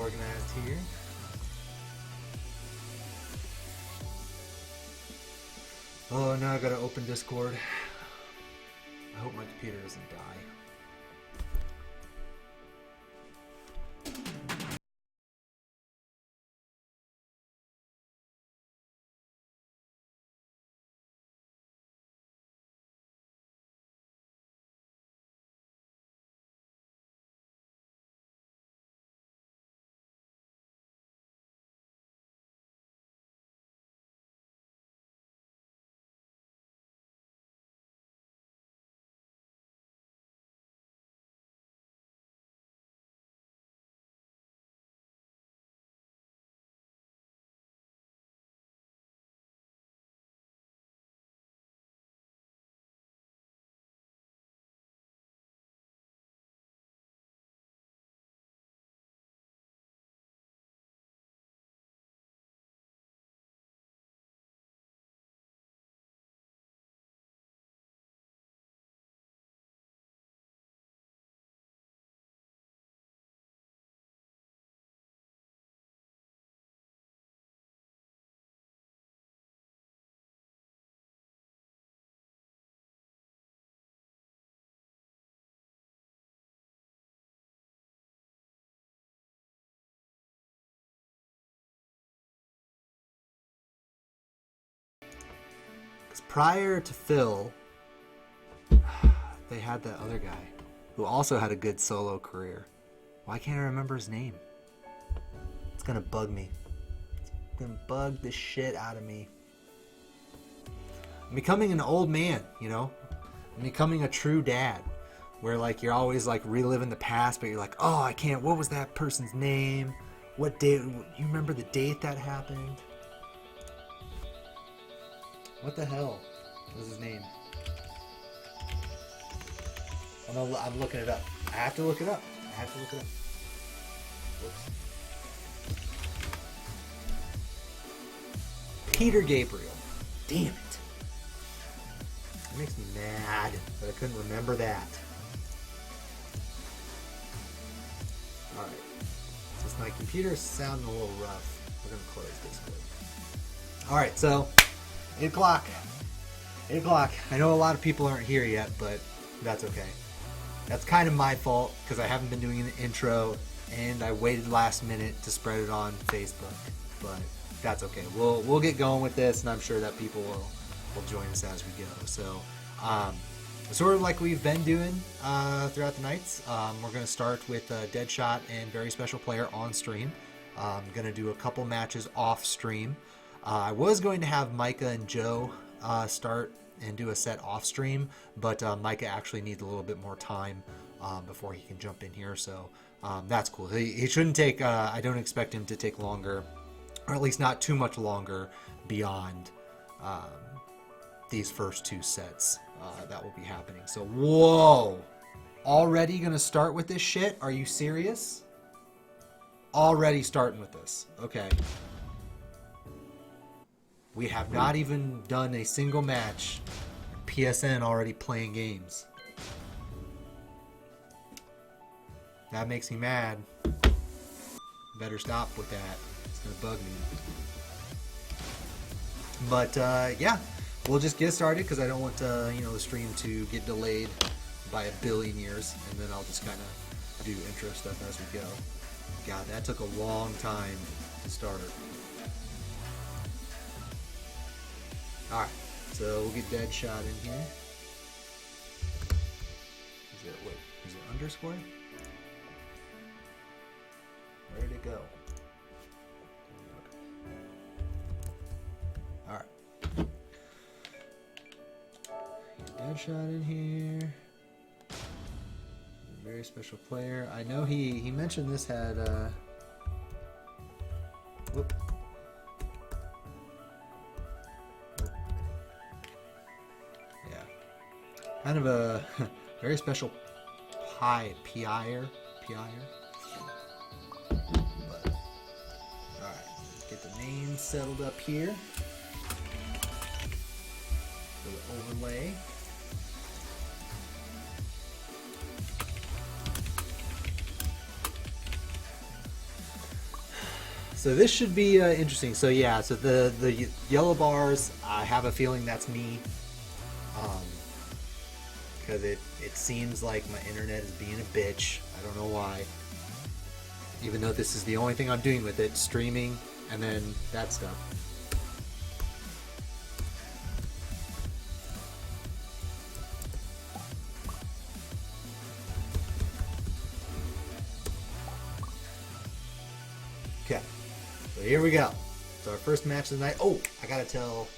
organized here. Oh, now I gotta open Discord. I hope my computer doesn't die. Prior to Phil, they had that other guy who also had a good solo career. Why can't I remember his name? It's gonna bug me. It's gonna bug the shit out of me. I'm becoming an old man, you know? I'm becoming a true dad. Where like you're always like reliving the past, but you're like, oh, I can't, what was that person's name? What date, you remember the date that happened? What the hell was his name? I'm looking it up. I have to look it up. Whoops. Peter Gabriel. Damn it. It makes me mad that I couldn't remember that. Alright. Since my computer's sounding a little rough, we're going to close this one. Alright, so 8 o'clock. 8 o'clock. I know a lot of people aren't here yet, but that's okay. That's kind of my fault because I haven't been doing an intro and I waited last minute to spread it on Facebook. But that's okay. We'll get going with this, and I'm sure that people will join us as we go. So sort of like we've been doing throughout the nights, we're going to start with Deadshot and Very Special Player on stream. I'm going to do a couple matches off stream. I was going to have Micah and Joe start and do a set off stream, but Micah actually needs a little bit more time before he can jump in here, so that's cool. He shouldn't take, I don't expect him to take longer, or at least not too much longer beyond these first two sets that will be happening. So, whoa! Already gonna start with this shit? Are you serious? Already starting with this. Okay. We have not even done a single match. PSN already playing games. That makes me mad. Better stop with that. It's gonna bug me. But yeah, we'll just get started because I don't want the stream to get delayed by a billion years, and then I'll just kind of do intro stuff as we go. God, that took a long time to start. Alright, so we'll get Deadshot in here. Is it underscore? Where'd it go? Alright. Get Deadshot in here. Very Special Player. I know he mentioned this had whoop. Kind of a very special PIer. But, alright, get the name settled up here. For the overlay. So this should be interesting. So yeah, so the yellow bars, I have a feeling that's me. Because it seems like my internet is being a bitch. I don't know why. Even though this is the only thing I'm doing with it, streaming and then that stuff. Okay, so here we go. So our first match of the night. Oh, I gotta tell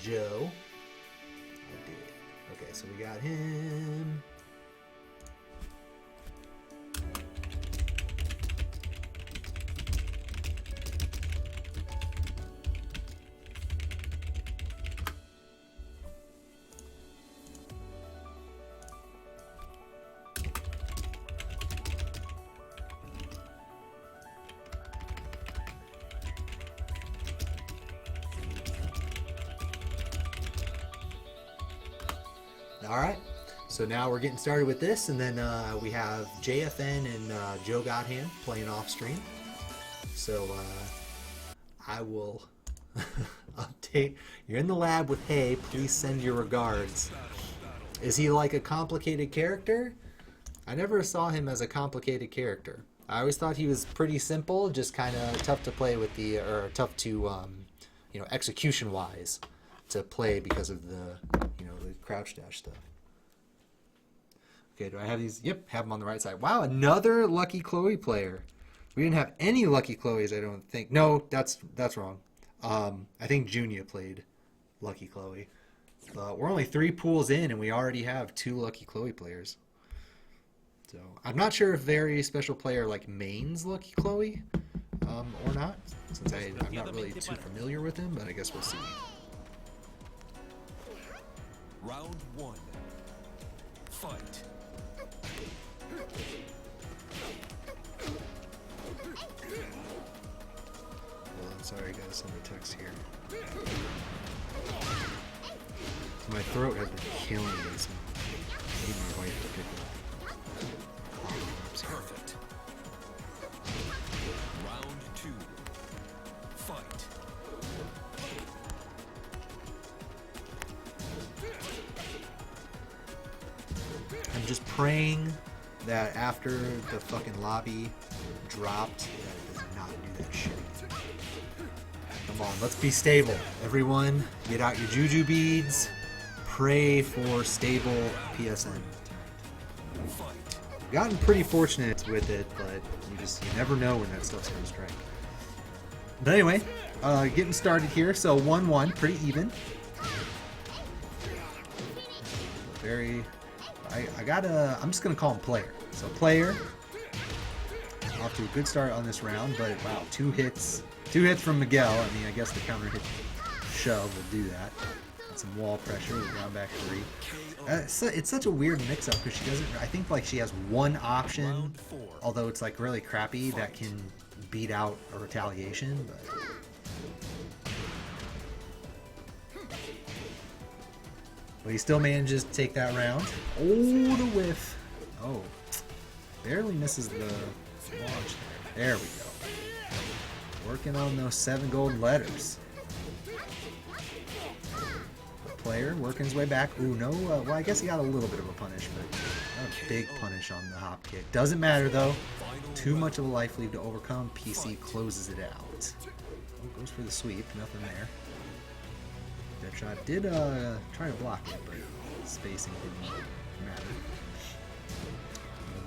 Joe. I did. Okay, so we got him. All right, so now we're getting started with this, and then we have JFN and Joe Godhand playing off stream. So I will update. You're in the lab with Hay. Please send your regards. Is he like a complicated character? I never saw him as a complicated character. I always thought he was pretty simple, just kind of tough to play with the, or tough to, you know, execution-wise to play because of the, you know, the crouch dash stuff. Okay, do I have these? Yep, have them on the right side. Wow, another Lucky Chloe player. We didn't have any Lucky Chloes, I don't think. No, that's wrong. I think Junia played Lucky Chloe. We're only 3 pools in, and we already have 2 Lucky Chloe players. So I'm not sure if very special player like mains Lucky Chloe or not, since I'm not really too familiar with him, but I guess we'll see. Round 1. Fight. Well, I'm sorry, I gotta send a text here. My throat has been killing me, so I need my wife to pick it up. Perfect. Round 2. Fight. I'm just praying that after the fucking lobby dropped, that it does not do that shit. Come on, let's be stable. Everyone, get out your juju beads. Pray for stable PSN. I've gotten pretty fortunate with it, but you never know when that stuff's gonna strike. But anyway, getting started here. So 1-1, pretty even. I'm just gonna call him player. So player, off to a good start on this round, but wow, 2 hits from Miguel. I mean, I guess the counter hit shove will do that. And some wall pressure with round back 3. It's such a weird mix-up because she doesn't. I think like she has one option, although it's like really crappy, that can beat out a retaliation. But he still manages to take that round. Oh, the whiff. Oh, barely misses the launch there. There we go. Working on those 7 golden letters. Player working his way back. Ooh, no. Well, I guess he got a little bit of a punish, but not a big punish on the hop kick. Doesn't matter, though. Too much of a life lead to overcome. PC closes it out. Oh, goes for the sweep. Nothing there. That shot did try to block it, but spacing didn't matter.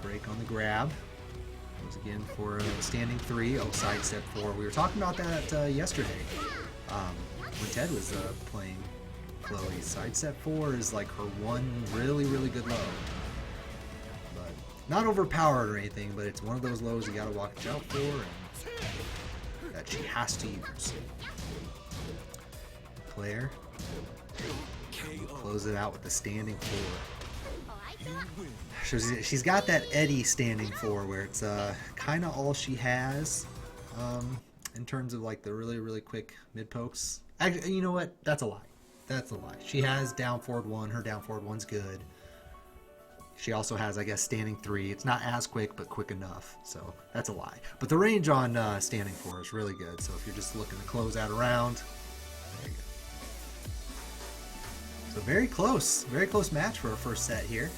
Break on the grab. Goes again for a standing 3. Oh, side step 4. We were talking about that yesterday when Ted was playing Chloe. Side step 4 is like her one really, really good low. But not overpowered or anything, but it's one of those lows you gotta watch out for and that she has to use. Claire. Close it out with the standing 4. She's got that Eddie standing 4 where it's kind of all she has in terms of like the really, really quick mid pokes. Actually, you know what? That's a lie. That's a lie. She has down forward 1. Her down forward 1's good. She also has, I guess, standing 3. It's not as quick, but quick enough. So that's a lie. But the range on standing 4 is really good. So if you're just looking to close out a round, there you go. So very close match for our first set here.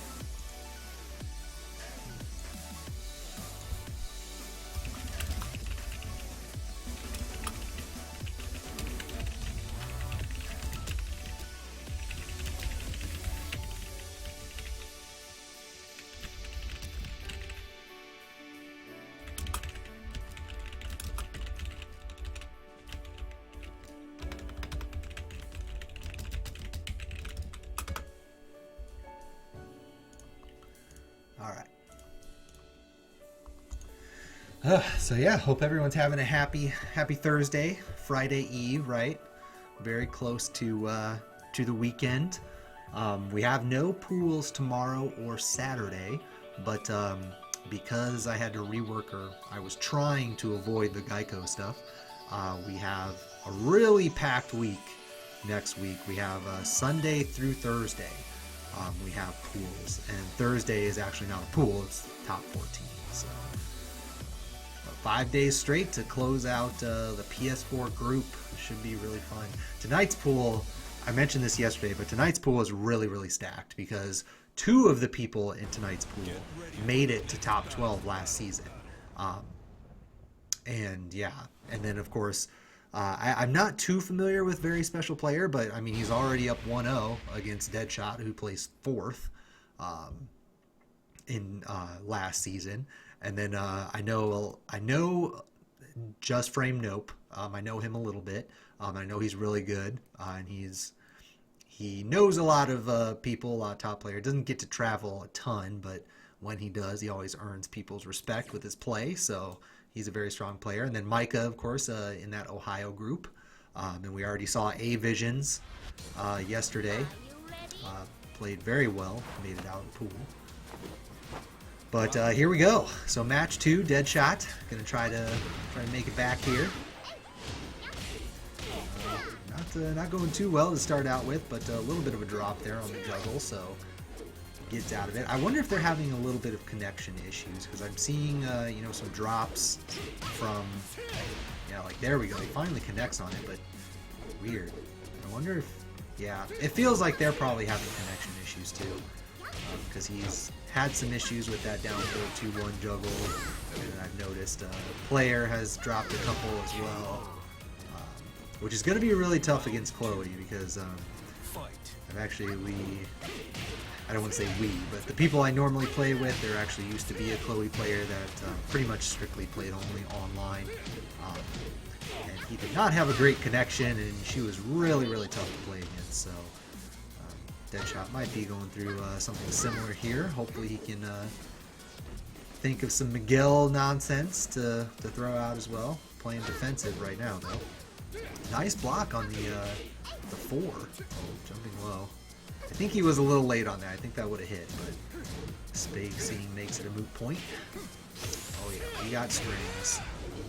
All right. So yeah, hope everyone's having a happy Thursday, Friday Eve, right? Very close to the weekend. We have no pools tomorrow or Saturday, but because I had to rework, or I was trying to avoid the Geico stuff, we have a really packed week next week. We have Sunday through Thursday. We have pools, and Thursday is actually not a pool, it's top 14. So 5 days straight to close out the PS4 group. Should be really fun. Tonight's pool, I mentioned this yesterday, but tonight's pool is really stacked because 2 of the people in tonight's pool made it to top 12 last season. And yeah, and then of course, I'm not too familiar with Very Special Player, but I mean, he's already up 1-0 against Deadshot, who placed 4th in last season. And then I know Just Frame Nope. I know him a little bit. I know he's really good, and he knows a lot of people, a lot of top players. Doesn't get to travel a ton, but when he does, he always earns people's respect with his play. So he's a very strong player. And then Micah, of course, in that Ohio group. And we already saw A-Visions yesterday. Played very well, made it out of the pool. But here we go. So match 2, Deadshot. Gonna try to make it back here. Not going too well to start out with, but a little bit of a drop there on the juggle, so gets out of it. I wonder if they're having a little bit of connection issues, because I'm seeing some drops from, like there we go. He finally connects on it, but weird. I wonder if, it feels like they're probably having connection issues too, because he's had some issues with that down 4-2-1 juggle, and I've noticed the player has dropped a couple as well, which is going to be really tough against Chloe, because I've actually, I don't want to say we, but the people I normally play with, there actually used to be a Chloe player that pretty much strictly played only online, and he did not have a great connection, and she was really tough to play against, so Deadshot might be going through something similar here. Hopefully he can think of some Miguel nonsense to throw out as well. Playing defensive right now, though. Nice block on the 4. Oh, jumping low. I think he was a little late on that. I think that would have hit, but spacing makes it a moot point. Oh yeah, he got strings.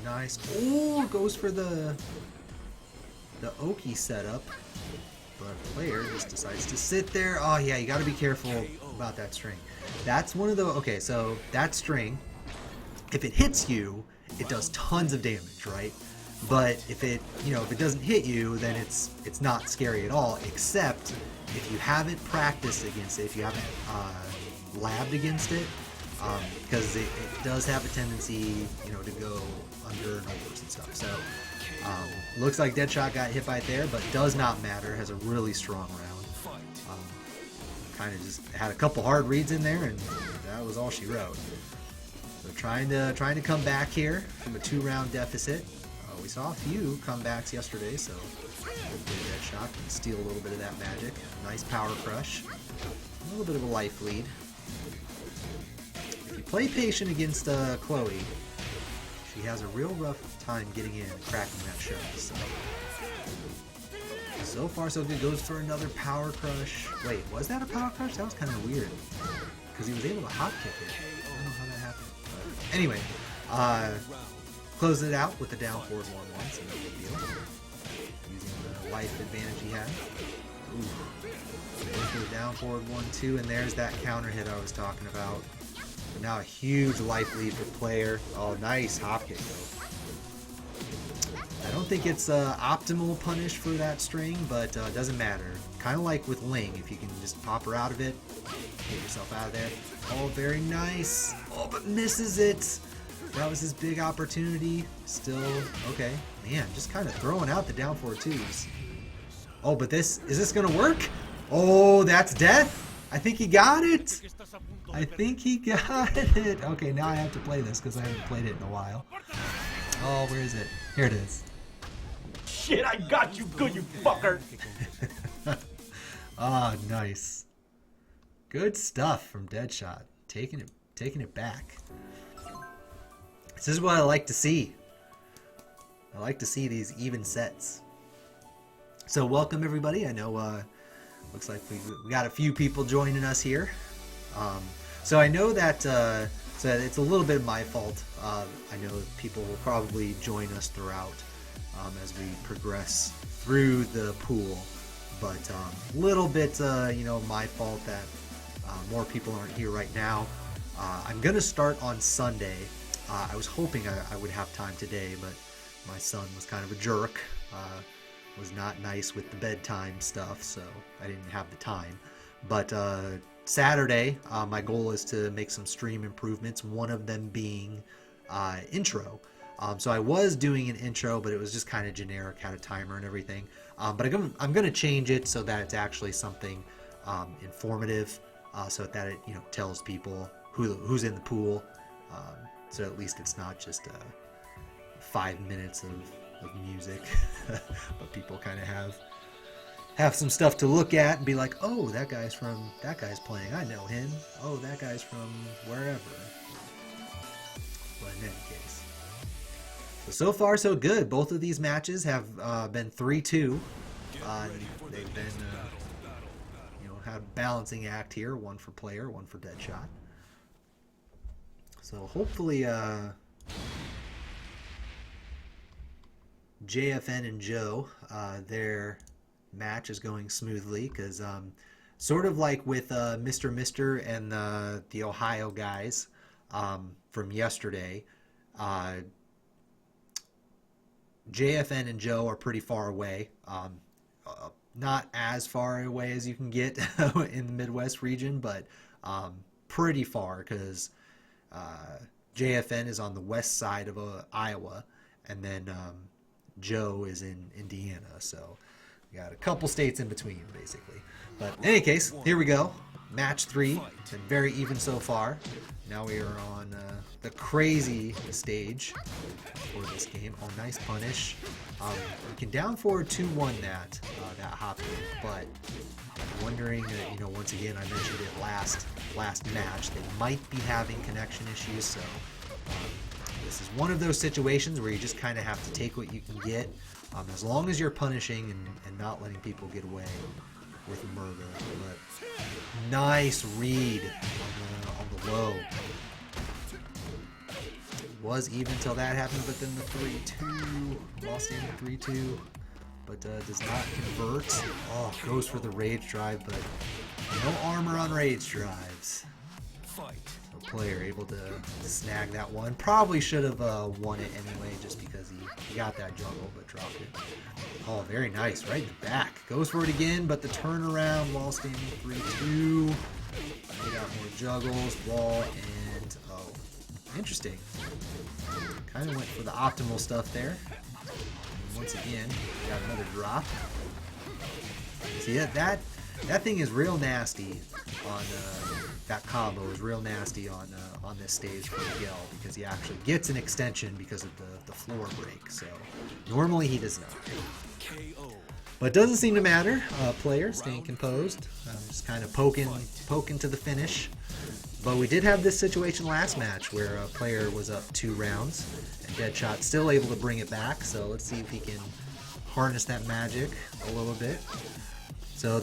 Nice. Oh, goes for the Oki setup. But a player just decides to sit there. Oh yeah, you got to be careful about that string. That's one of the, okay, so that string, if it hits you, it does tons of damage, right? But if it doesn't hit you, then it's not scary at all, except if you haven't practiced against it, if you haven't labbed against it, because it does have a tendency, to go under and overs and stuff. So looks like Deadshot got hit by it there, but does not matter. Has a really strong round. Kind of just had a couple hard reads in there, and that was all she wrote. So trying to come back here from a 2-round deficit. We saw a few comebacks yesterday, so Deadshot can steal a little bit of that magic. Nice power crush. A little bit of a life lead. If you play patient against Chloe, she has a real rough time getting in and cracking that shell. So far so good. Goes for another power crush. Wait, was that a power crush? That was kind of weird, because he was able to hop kick it. I don't know how that happened. But anyway, closing it out with the down forward 1-1, so no big deal. Using the life advantage he had. Ooh. Goes for the Down forward 1-2, and there's that counter hit I was talking about. But now a huge life lead for player. Oh, nice hop kick though. I don't think it's optimal punish for that string, but it doesn't matter. Kind of like with Ling, if you can just pop her out of it, get yourself out of there. Oh, very nice. Oh, but misses it. That was his big opportunity. Still, okay. Man, just kind of throwing out the down forward 2s. Oh, but is this going to work? Oh, that's death. I think he got it. I think he got it. Okay, now I have to play this because I haven't played it in a while. Oh, where is it? Here it is. Shit, I got you good, you fucker. Ah, nice. Good stuff from Deadshot. Taking it back. This is what I like to see. I like to see these even sets. So welcome everybody. I know looks like we got a few people joining us here. So I know that so it's a little bit my fault. I know people will probably join us throughout as we progress through the pool, but a little bit you know, my fault that more people aren't here right now. I'm gonna start on Sunday. I was hoping I would have time today, but my son was kind of a jerk. Was not nice with the bedtime stuff, so I didn't have the time. But Saturday, my goal is to make some stream improvements, one of them being intro. So I was doing an intro, but it was just kind of generic, had a timer and everything. But I'm going to change it so that it's actually something informative, so that it, you know, tells people who's in the pool. So at least it's not just 5 minutes of music, but people kind of have some stuff to look at and be like, oh, that guy's playing, I know him. Oh, that guy's from wherever. But in any case, so far so good. Both of these matches have been 3-2. They've been you know, had a balancing act here, one for player, one for Deadshot. So hopefully JFN and Joe, their match is going smoothly, because sort of like with Mr. Mister and the Ohio guys from yesterday, JFN and Joe are pretty far away. Not as far away as you can get in the Midwest region, but pretty far, because JFN is on the west side of Iowa, and then Joe is in Indiana, so we got a couple states in between, basically. But in any case, here we go. Match 3. Been very even so far. Now we are on the crazy stage for this game. Oh, nice punish. We can down forward 2-1 that hop kick, but I'm wondering, you know, once again, I mentioned it last match, they might be having connection issues, so this is one of those situations where you just kind of have to take what you can get, as long as you're punishing and not letting people get away with murder. But nice read on the low. Was even till that happened, but then the 3-2, lost in the 3-2, but does not convert. Oh, goes for the rage drive, but no armor on rage drives. Fight. So player able to snag that one. Probably should have won it anyway, just because he got that juggle, but dropped it. Oh, very nice, right in the back. Goes for it again, but the turnaround, while standing 3-2. They got more juggles, wall, and oh, interesting. Kind of went for the optimal stuff there. And once again, got another drop. See, that thing is real nasty on that combo is real nasty on this stage for Miguel, because he actually gets an extension because of the floor break. So normally he does not. KO. But it doesn't seem to matter. Player staying composed, just kind of poking to the finish. But we did have this situation last match where a player was up 2 rounds and Deadshot still able to bring it back. So let's see if he can harness that magic a little bit. So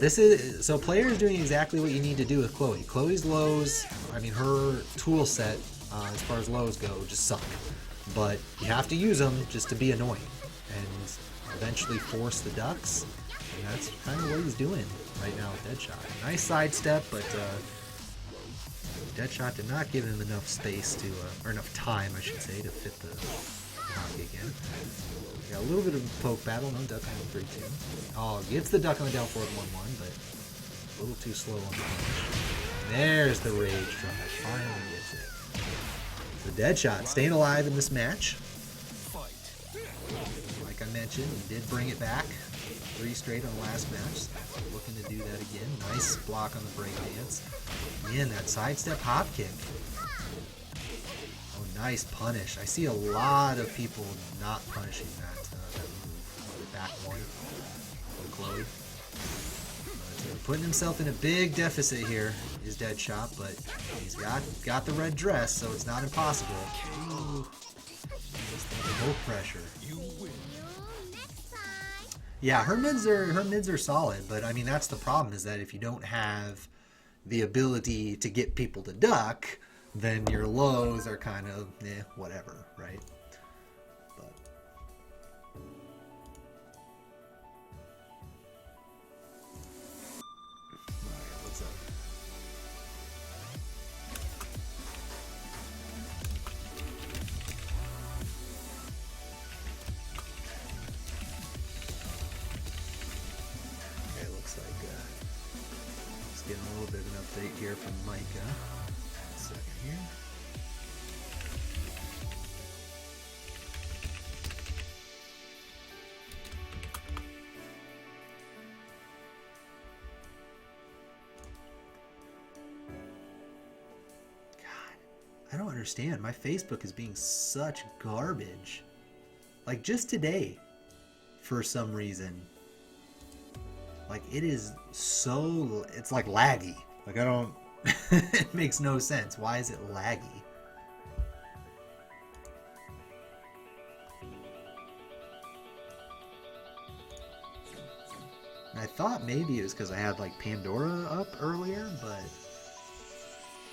player is doing exactly what you need to do with Chloe. Chloe's lows, I mean, her tool set as far as lows go just suck. But you have to use them just to be annoying and eventually force the ducks. And that's kind of what he's doing right now with Deadshot. Nice sidestep, but Deadshot did not give him enough space to, or enough time, I should say, to fit the knock again. Got a little bit of a poke battle, no duck on the 3-2. Oh, gets the duck on the down forward 1-1, but a little too slow on the punch. There's the rage drive, finally gets it. So Deadshot staying alive in this match. Like I mentioned, he did bring it back. 3 straight on the last match. Looking to do that again. Nice block on the breakdance. Again, that sidestep hop kick. Oh, nice punish. I see a lot of people not punishing that, that move. The back one with Chloe. But, putting himself in a big deficit here is Deadshot, but he's got the red dress, so it's not impossible. Ooh. No pressure. Yeah, her mids are solid, but I mean that's the problem, is that if you don't have the ability to get people to duck, then your lows are kind of whatever, right? But alright, what's up? Getting a little bit of an update here from Micah. One second here. God, I don't understand. My Facebook is being such garbage. Like just today, for some reason. Like, it is so... It's like laggy. Like, I don't... It makes no sense. Why is it laggy? And I thought maybe it was because I had, like, Pandora up earlier, but...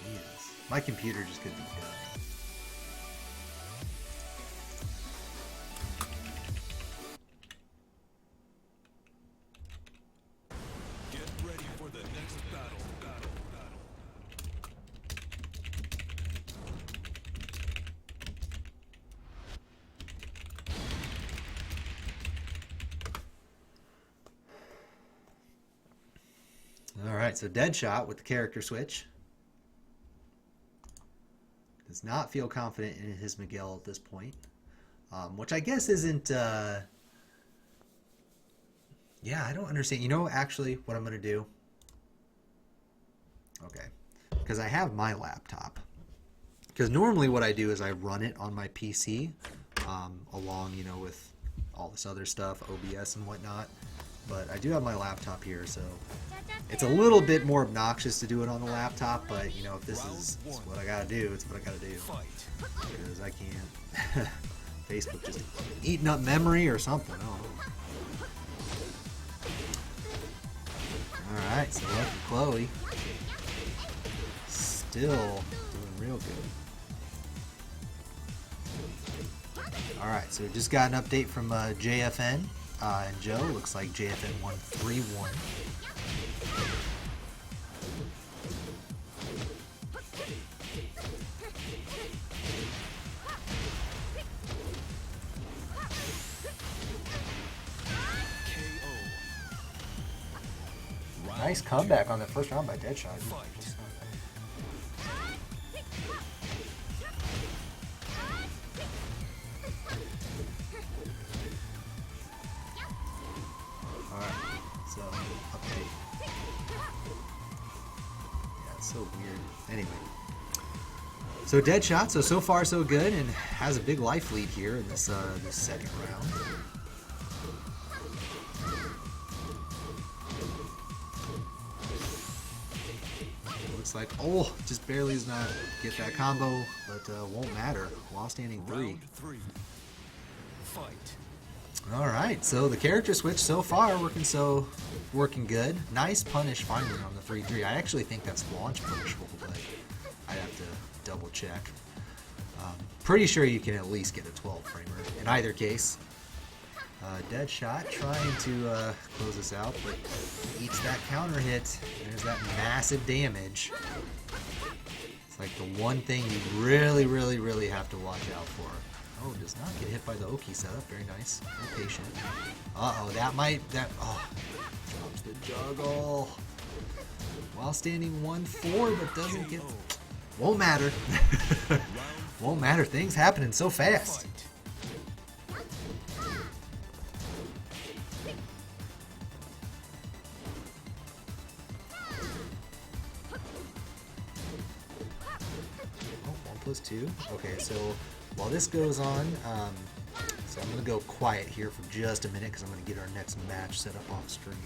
Jesus. My computer just couldn't be done. Alright, so Deadshot with the character switch. Does not feel confident in his Miguel at this point. Which I guess isn't... Yeah, I don't understand. You know, actually, what I'm going to do? Okay. Because I have my laptop. Because normally what I do is I run it on my PC. Along, you know, with all this other stuff, OBS and whatnot. But I do have my laptop here, so... It's a little bit more obnoxious to do it on the laptop, but, you know, if this is what I gotta do, it's what I gotta do. Because I can't... Facebook just eating up memory or something, I don't know. Alright, so lucky Chloe. Still doing real good. Alright, so we just got an update from JFN and Joe. Looks like JFN won 3-1. Nice comeback on the first round by Deadshot. Alright, so update. Yeah, it's so weird. Anyway. So Deadshot, so far so good, and has a big life lead here in this this second round. Looks like, oh, just barely does not get that combo, but won't matter. While standing 3. Round 3. Fight. All right, so the character switch so far working good. Nice punish finally on the 3-3. I actually think that's launch punishable, but I'd have to double check. Pretty sure you can at least get a 12 framer in either case. Dead shot trying to close us out, but eats that counter hit. There's that massive damage. It's like the one thing you really, really, really have to watch out for. Oh, does not get hit by the Oki setup. Very nice. Very patient. Uh-oh, drops the juggle. While standing 1-4, but doesn't get... Won't matter. Won't matter. Things happening so fast. Oh, 1+2. Okay, so while this goes on, so I'm going to go quiet here for just a minute because I'm going to get our next match set up off stream.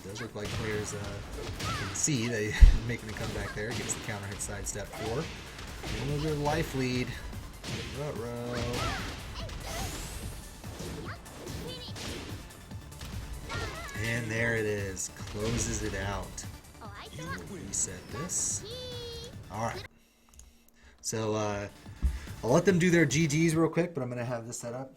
Those look like players, you can see they making a comeback there. Gets the counter hit sidestep 4. And there's your life lead. Ruh-roh. And there it is. Closes it out. Reset this. Alright. So, I'll let them do their GGs real quick, but I'm going to have this set up.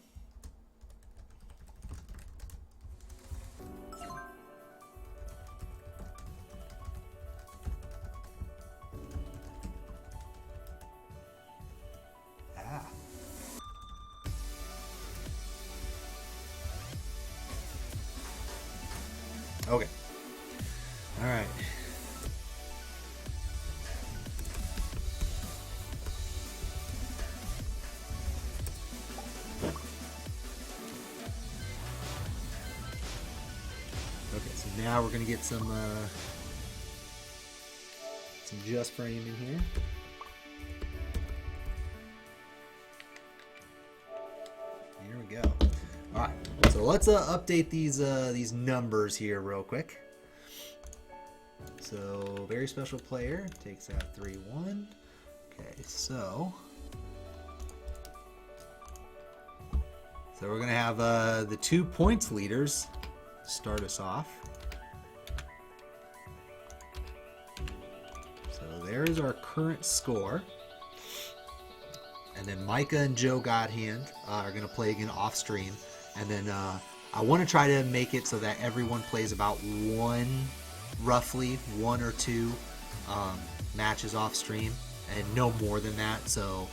Okay. All right. Okay, so now we're gonna get some just frame in here. Here we go. All right, so let's update these numbers here real quick. So very special player takes out 3-1. Okay, so we're gonna have the 2 points leaders start us off. So there's our current score. And then Micah and Joe Godhand are going to play again off stream. And then I want to try to make it so that everyone plays about roughly one or two matches off stream, and no more than that. So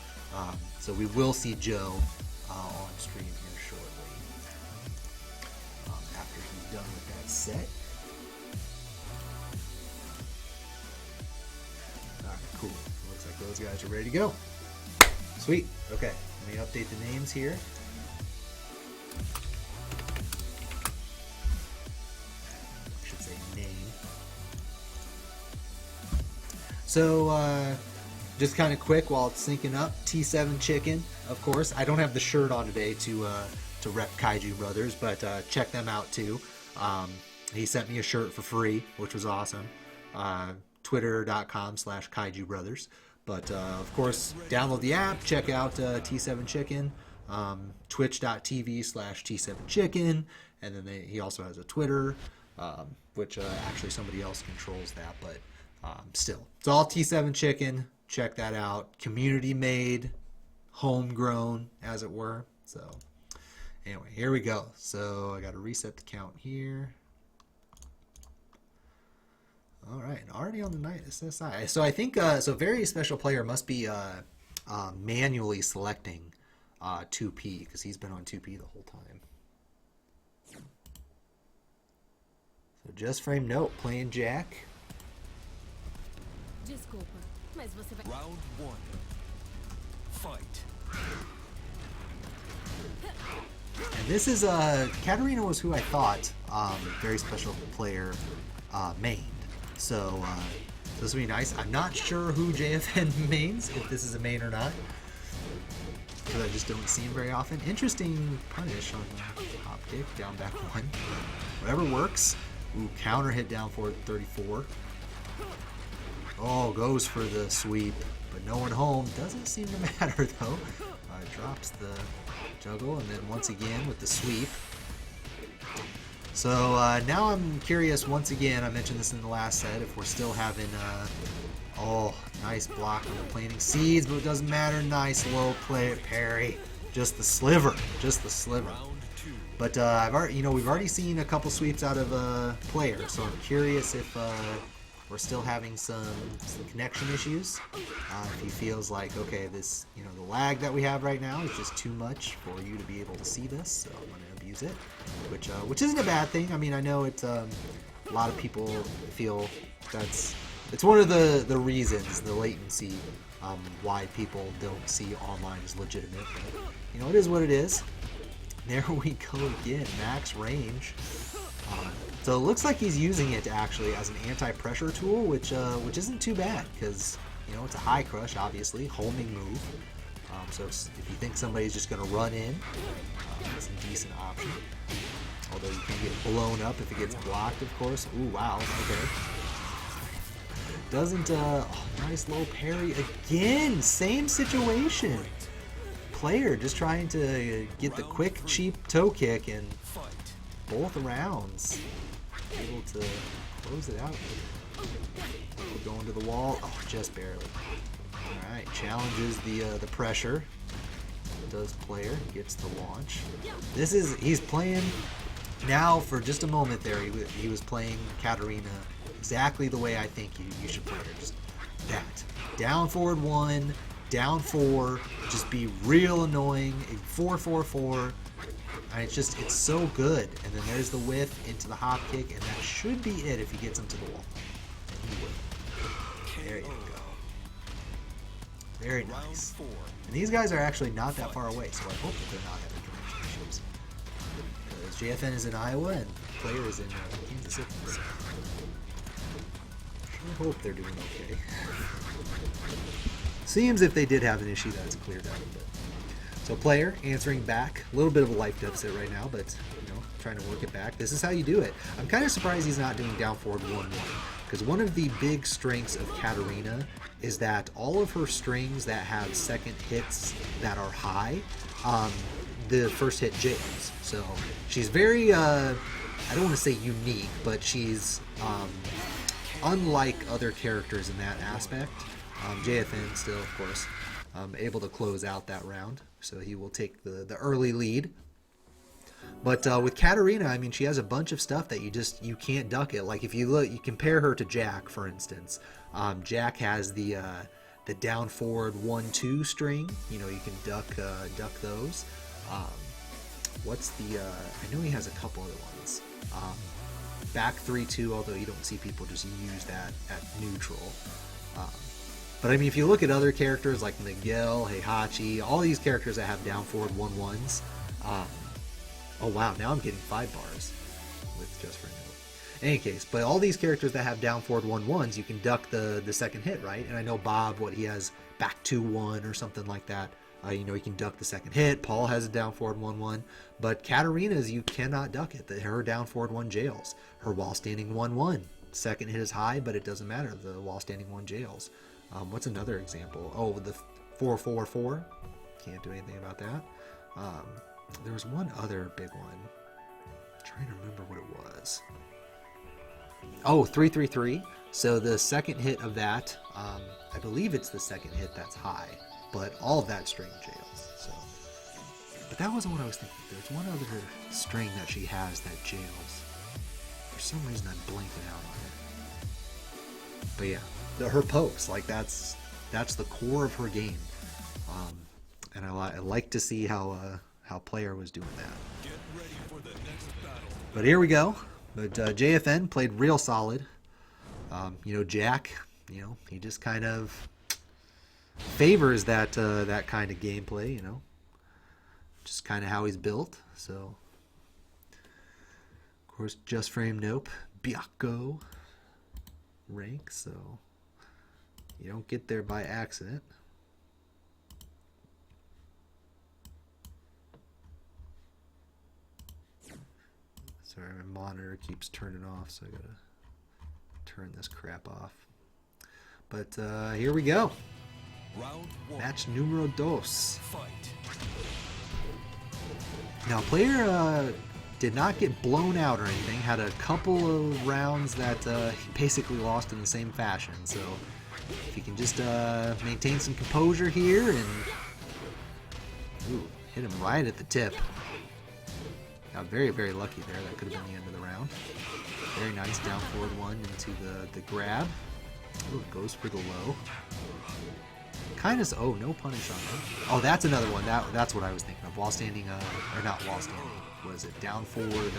we will see Joe on stream here shortly after he's done with that set. All right, cool. Looks like those guys are ready to go. Sweet. Okay, let me update the names here. I should say name. So, just kind of quick while it's syncing up, T7 Chicken, of course. I don't have the shirt on today to rep Kaiju Brothers, but check them out too. He sent me a shirt for free, which was awesome. Twitter.com/Kaiju Brothers. But, of course, download the app, check out T7 Chicken, twitch.tv/T7 Chicken, and then he also has a Twitter, which actually somebody else controls that, but still. It's all T7 Chicken. Check that out. Community made, homegrown, as it were. So, anyway, here we go. So, I got to reset the count here. All right, already on the night SSI. So I think so. Very special player must be manually selecting 2P because he's been on 2P the whole time. So just frame note playing Jack. Round 1. Fight. And this is Katarina was who I thought very special player mained. So So this will be nice. I'm not sure who JFN mains, if this is a main or not. Because I just don't see him very often. Interesting punish on hop kick, down back 1. Whatever works. Ooh, counter hit down forward 34. Oh, goes for the sweep, but no one home. Doesn't seem to matter though. Drops the juggle, and then once again with the sweep. So now I'm curious once again, I mentioned this in the last set, if we're still having, oh, nice block on the planting seeds, but it doesn't matter. Nice low play parry. Just the sliver. Just the sliver. But I've already, we've already seen a couple sweeps out of player, so I'm curious if we're still having some connection issues. If he feels like, okay, this, the lag that we have right now is just too much for you to be able to see this, so I'm going to abuse it, which isn't a bad thing. I mean, I know it's a lot of people feel it's one of the reasons, the latency, why people don't see online as legitimate. But, it is what it is. There we go again, max range. So it looks like he's using it actually as an anti-pressure tool, which isn't too bad because it's a high crush, obviously, homing move. So if you think somebody's just going to run in, it's a decent option. Although you can get blown up if it gets blocked, of course. Ooh, wow, okay. Doesn't nice low parry again. Same situation. Player just trying to get the quick, cheap toe kick, and both rounds able to close it out. Going to the wall. Oh, just barely. All right, challenges the pressure. Does player, gets the launch. He's playing now for just a moment there. He was playing Katarina exactly the way I think you should play her. Just that down forward 1. Down 4, just be real annoying. 4-4-4. And it's so good. And then there's the whiff into the hop kick, and that should be it if he gets him to the wall. And he will. There you go. Very nice. And these guys are actually not that far away, so I hope that they're not having connection issues. Because JFN is in Iowa and player is in Kansas City. So I hope they're doing okay. Seems if they did have an issue that it's cleared out a bit. So player answering back. A little bit of a life deficit right now, but trying to work it back. This is how you do it. I'm kind of surprised he's not doing down forward 1-1. Because one of the big strengths of Katarina is that all of her strings that have second hits that are high, the first hit jails. So she's very, I don't want to say unique, but she's unlike other characters in that aspect. JFN still, of course, able to close out that round, so he will take the early lead. But with Katarina, I mean, she has a bunch of stuff that you can't duck it. Like if you look, you compare her to Jack, for instance. Jack has the down forward 1-2 string. You can duck those. What's the? I know he has a couple other ones. Back 3-2, although you don't see people just use that at neutral. But I mean, if you look at other characters like Miguel, Heihachi, all these characters that have down forward 1-1s, oh wow, now I'm getting 5 bars with just for a minute. In any case, but all these characters that have down forward 1-1s, you can duck the second hit, right? And I know Bob, he has back 2-1 or something like that. He can duck the second hit. Paul has a down forward 1-1, but Katarina's you cannot duck it. Her down forward 1 jails. Her while standing 1-1. Second hit is high, but it doesn't matter. The while standing 1 jails. What's another example? Oh, the 4-4-4. Can't do anything about that. There was one other big one. I'm trying to remember what it was. Oh, 3-3-3. So the second hit of that, I believe it's the second hit that's high, but all of that string jails. So, but that wasn't what I was thinking. There's one other string that she has that jails. For some reason, I'm blanking out on it. But yeah. Her pokes, that's the core of her game, and I like to see how player was doing that. Get ready for the next battle. But here we go. But JFN played real solid. Jack, he just kind of favors that kind of gameplay. Just kind of how he's built. So, of course, just frame nope, Byakko rank. So. You don't get there by accident. Sorry, my monitor keeps turning off, so I gotta turn this crap off. But here we go. Round 1. Match numero dos. Fight. Now, player did not get blown out or anything. Had a couple of rounds that he basically lost in the same fashion. So if he can just maintain some composure here and hit him right at the tip. Got very, very lucky there. That could have been the end of the round. Very nice down forward one into the grab. Ooh, it goes for the low. Kind of, oh, no punish on him. Oh, that's another one. That's what I was thinking of. While standing, or not while standing. Was it down forward,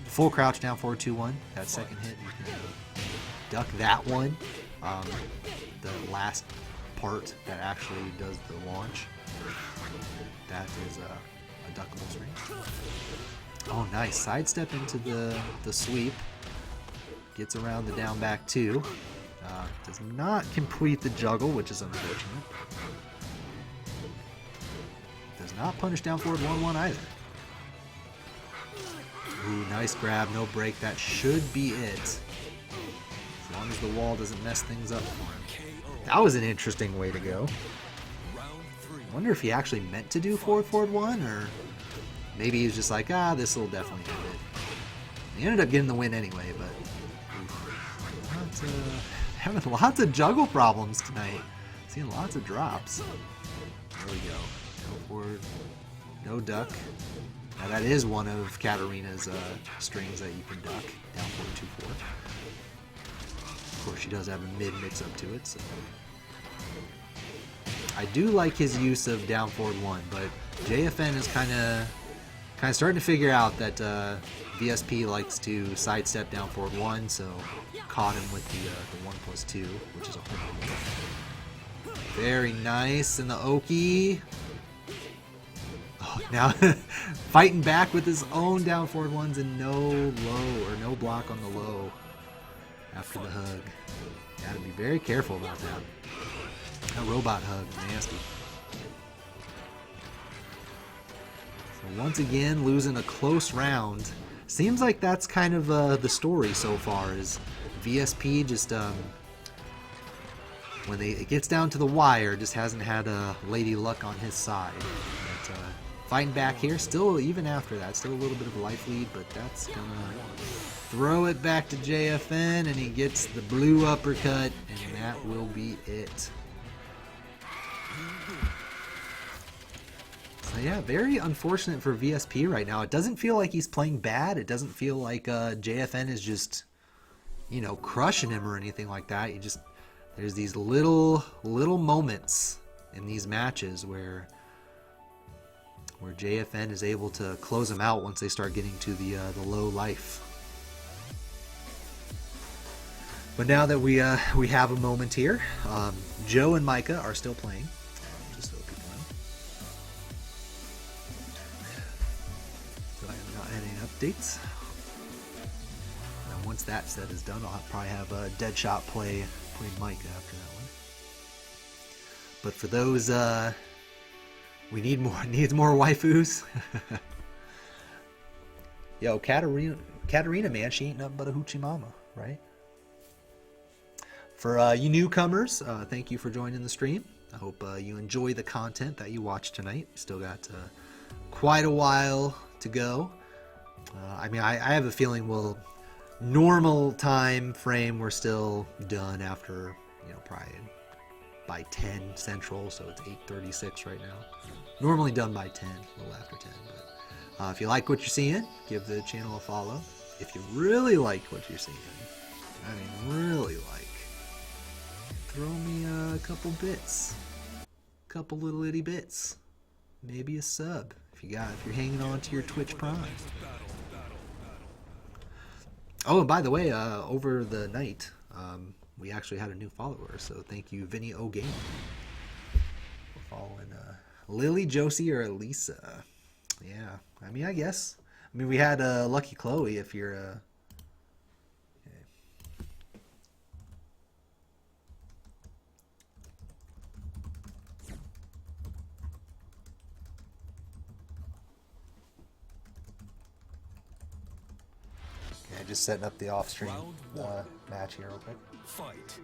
full crouch down forward 2-1. That second hit, you can duck that one. The last part that actually does the launch. That is a duckable string. Oh, nice. Sidestep into the sweep. Gets around the down back 2. Does not complete the juggle, which is unfortunate. Does not punish down forward 1-1 either. Ooh, nice grab, no break. That should be it. As long as the wall doesn't mess things up for him. That was an interesting way to go. I wonder if he actually meant to do forward 1, or maybe he was just like, this will definitely end it. He ended up getting the win anyway, but having lots of juggle problems tonight. Seeing lots of drops. There we go. Go forward. No duck. Now that is one of Katarina's strings that you can duck. Down forward 2-4. Of course, she does have a mid mix up to it. So. I do like his use of down forward 1, but JFN is kind of starting to figure out that VSP likes to sidestep down forward 1, so caught him with the 1+2, which is a home run. Very nice in the Oki. Oh, now fighting back with his own down forward 1s and no low or no block on the low after the hug. Gotta be very careful about that. That robot hug is nasty. So once again, losing a close round. Seems like that's kind of the story so far, is VSP just, when it gets down to the wire, just hasn't had lady luck on his side. But fighting back here, still, even after that, still a little bit of a life lead, but that's gonna throw it back to JFN, and he gets the blue uppercut, and that will be it. So yeah, very unfortunate for VSP right now. It doesn't feel like he's playing bad. It doesn't feel like JFN is just, crushing him or anything like that. There's these little moments in these matches where JFN is able to close him out once they start getting to the low life. But now that we have a moment here, Joe and Micah are still playing. Just so people know. So I have not had any updates. And once that set is done, I'll probably have a Deadshot play Micah after that one. But for those, needs more waifus. Yo, Katarina, man, she ain't nothing but a hoochie mama, right? For you newcomers, thank you for joining the stream. I hope you enjoy the content that you watch tonight. Still got quite a while to go. I have a feeling normal time frame, we're still done after, probably by 10 Central, so it's 8:36 right now. Normally done by 10, a little after 10. But if you like what you're seeing, give the channel a follow. If you really like what you're seeing, really like, throw me a couple bits, couple little itty bits, maybe a sub if you're hanging on to your Twitch Prime. Oh, and by the way, over the night, we actually had a new follower, so thank you, Vinny O Game, for following Lily, Josie, or Elisa. Yeah, I guess. We had Lucky Chloe if you're... Okay. just setting up the off-stream match here real quick. Fight.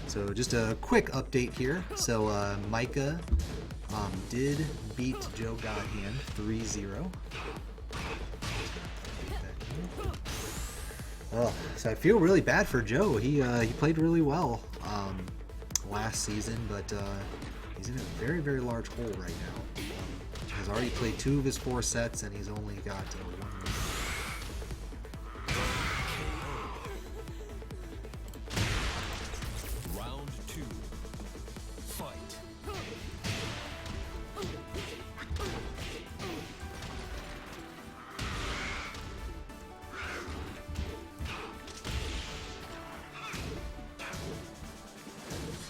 So just a quick update here. So Micah did beat Joe Godhand 3-0. Oh, so I feel really bad for Joe. He played really well last season, but he's in a very, very large hole right now. He's already played 2 of his 4 sets, and he's only got 1 win.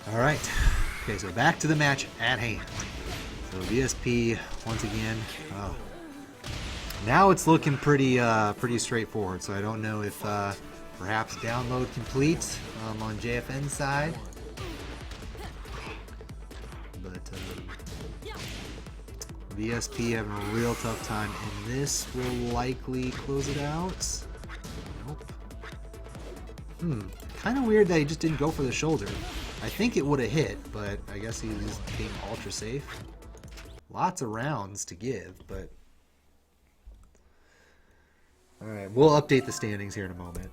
Alright, okay, so back to the match at hand. So VSP, once again, now it's looking pretty straightforward, so I don't know if perhaps download complete on JFN's side. But VSP having a real tough time, and this will likely close it out. Nope. Kind of weird that he just didn't go for the shoulder. I think it would have hit, but I guess he's being ultra safe. Lots of rounds to give, but... Alright, we'll update the standings here in a moment.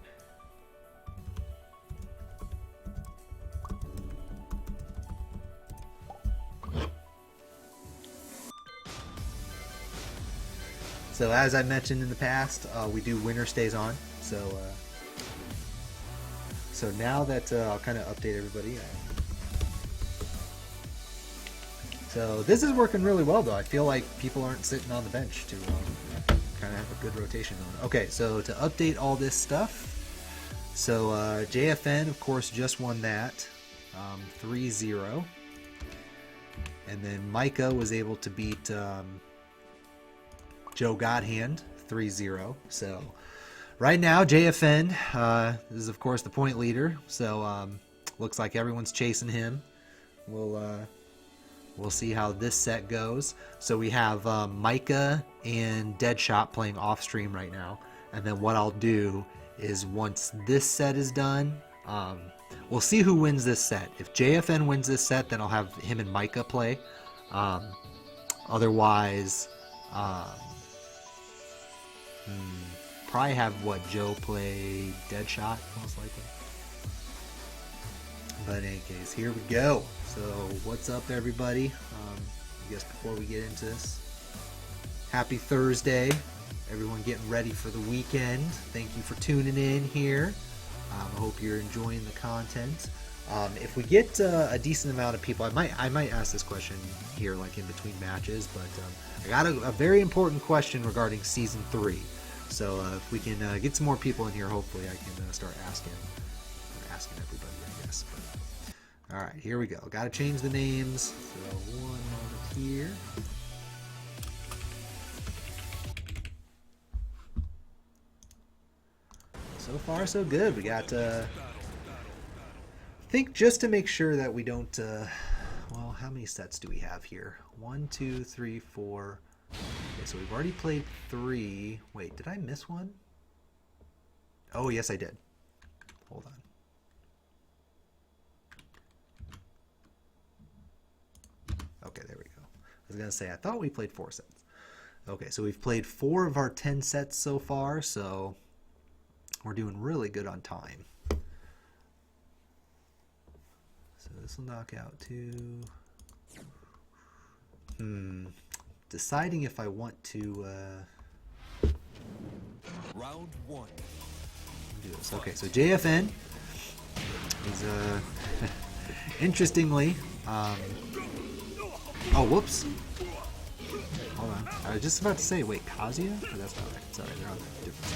So as I mentioned in the past, we do winner stays on. So now that I'll kind of update everybody. So this is working really well, though. I feel like people aren't sitting on the bench to kind of have a good rotation going. Okay, so to update all this stuff, so JFN, of course, just won that 3-0. And then Micah was able to beat Joe Godhand 3-0. So right now, JFN is, of course, the point leader. So looks like everyone's chasing him. We'll see how this set goes. So we have Micah and Deadshot playing off stream right now. And then what I'll do is once this set is done, we'll see who wins this set. If JFN wins this set, then I'll have him and Micah play. Otherwise, probably have Joe play Deadshot, most likely. But in any case, here we go. So what's up, everybody? I guess before we get into this, happy Thursday. Everyone getting ready for the weekend. Thank you for tuning in here. I hope you're enjoying the content. If we get a decent amount of people, I might ask this question here, like in between matches. But I got a very important question regarding Season 3. So if we can get some more people in here, hopefully I can start asking everybody, I guess. But, all right, here we go. Got to change the names. So one moment here. So far, so good. We got, I think just to make sure that we don't, well, how many sets do we have here? 1, 2, 3, 4. Okay, so we've already played 3. Wait, did I miss one? Oh, yes, I did. Hold on. Okay, there we go. I was going to say, I thought we played 4 sets. Okay, so we've played 4 of our 10 sets so far, so we're doing really good on time. So this will knock out 2. Deciding if I want to Round 1. do this. Okay, so JFN is interestingly oh, whoops. Hold on. I was just about to say, wait, Kazuya? Oh, that's not right. Sorry, they're on a different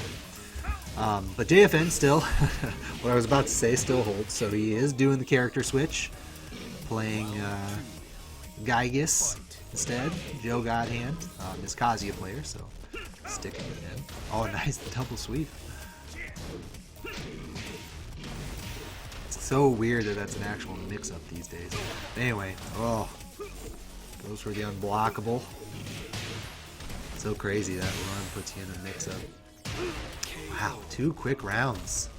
side. But JFN still, what I was about to say still holds. So he is doing the character switch, playing Gygus instead. Joe Godhand, his Kazuya player, so sticking with him. Oh, nice, the double sweep. It's so weird that that's an actual mix-up these days. Anyway, oh, goes for the unblockable. So crazy that run puts you in a mix-up. Wow, 2 quick rounds.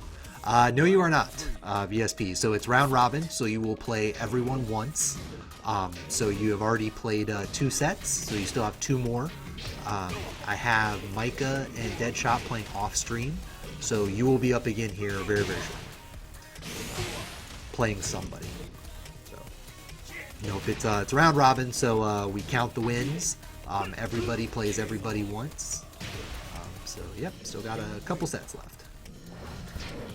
No, you are not, VSP. So it's round robin, so you will play everyone once. So you have already played 2 sets, so you still have 2 more. I have Micah and Deadshot playing off stream, so you will be up again here very, very shortly. Playing somebody. So, you know, if it's round robin, so we count the wins. Everybody plays everybody once. So, yep, still got a couple sets left.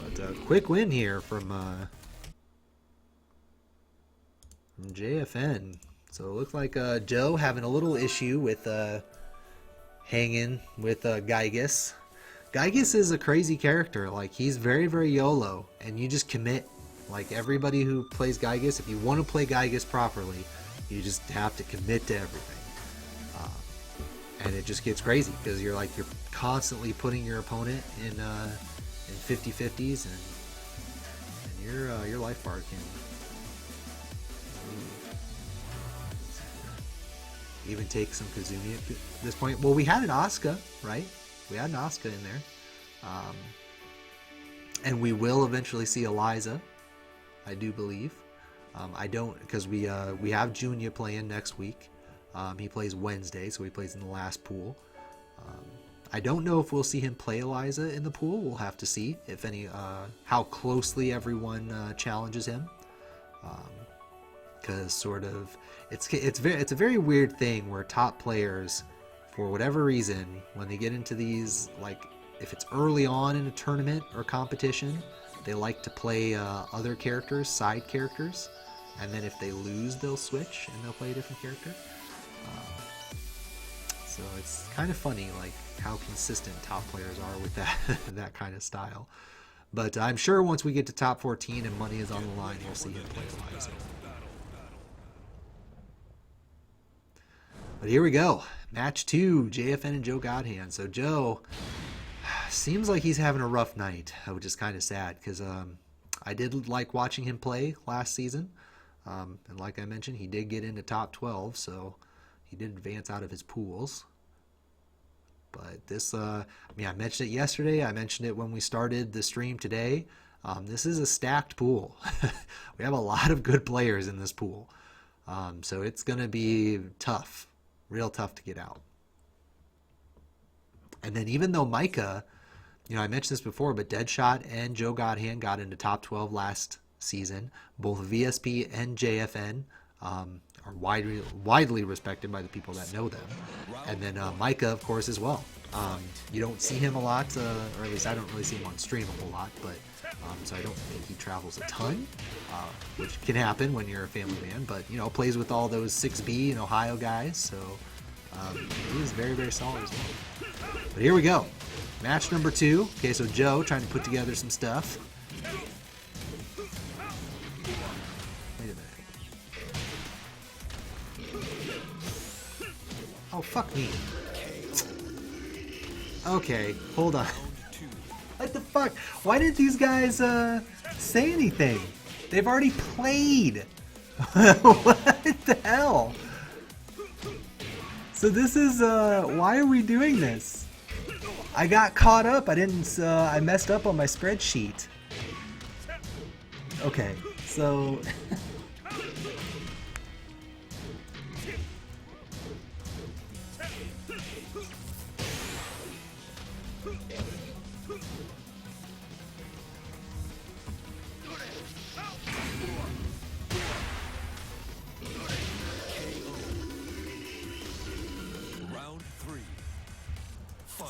But a quick win here from JFN. So it looks like Joe having a little issue with hanging with Gygus. Gygus is a crazy character. Like, he's very, very YOLO, and you just commit. Like, everybody who plays Gygus, if you want to play Gygus properly, you just have to commit to everything. And it just gets crazy because you're constantly putting your opponent in 50-50s, and your life bar can even take some Kazumi at this point. Well, we had an Asuka, right? We had an Asuka in there, and we will eventually see Eliza, I do believe. I don't, because we have Junya playing next week. He plays Wednesday, so he plays in the last pool. I don't know if we'll see him play Eliza in the pool. We'll have to see if how closely everyone challenges him. Because sort of, it's a very weird thing where top players, for whatever reason, when they get into these, like, if it's early on in a tournament or competition, they like to play other characters, side characters, and then if they lose, they'll switch and they'll play a different character. So it's kind of funny, like, how consistent top players are with that that kind of style. But I'm sure once we get to top 14 and money is on the line, we'll see him play Eliza. But here we go. Match 2, JFN and Joe Godhand. So Joe seems like he's having a rough night, which is kind of sad because I did like watching him play last season. And like I mentioned, he did get into top 12, so he did advance out of his pools. But this, I mean, I mentioned it yesterday. I mentioned it when we started the stream today. This is a stacked pool. We have a lot of good players in this pool. So it's going to be tough, real tough to get out. And then even though Micah, you know, I mentioned this before, but Deadshot and Joe Godhand got into top 12 last season. Both VSP and JFN are widely respected by the people that know them. And then Micah, of course, as well. You don't see him a lot, or at least I don't really see him on stream a whole lot, but so I don't think he travels a ton, which can happen when you're a family man, but, you know, plays with all those 6B and Ohio guys, so he is very, very solid as well. But here we go. Match number 2. Okay, so Joe trying to put together some stuff. Wait a minute. Oh, fuck me. Okay, hold on. What the fuck? Why didn't these guys say anything? They've already played. What the hell? So this is, why are we doing this? I got caught up. I messed up on my spreadsheet. Okay, so...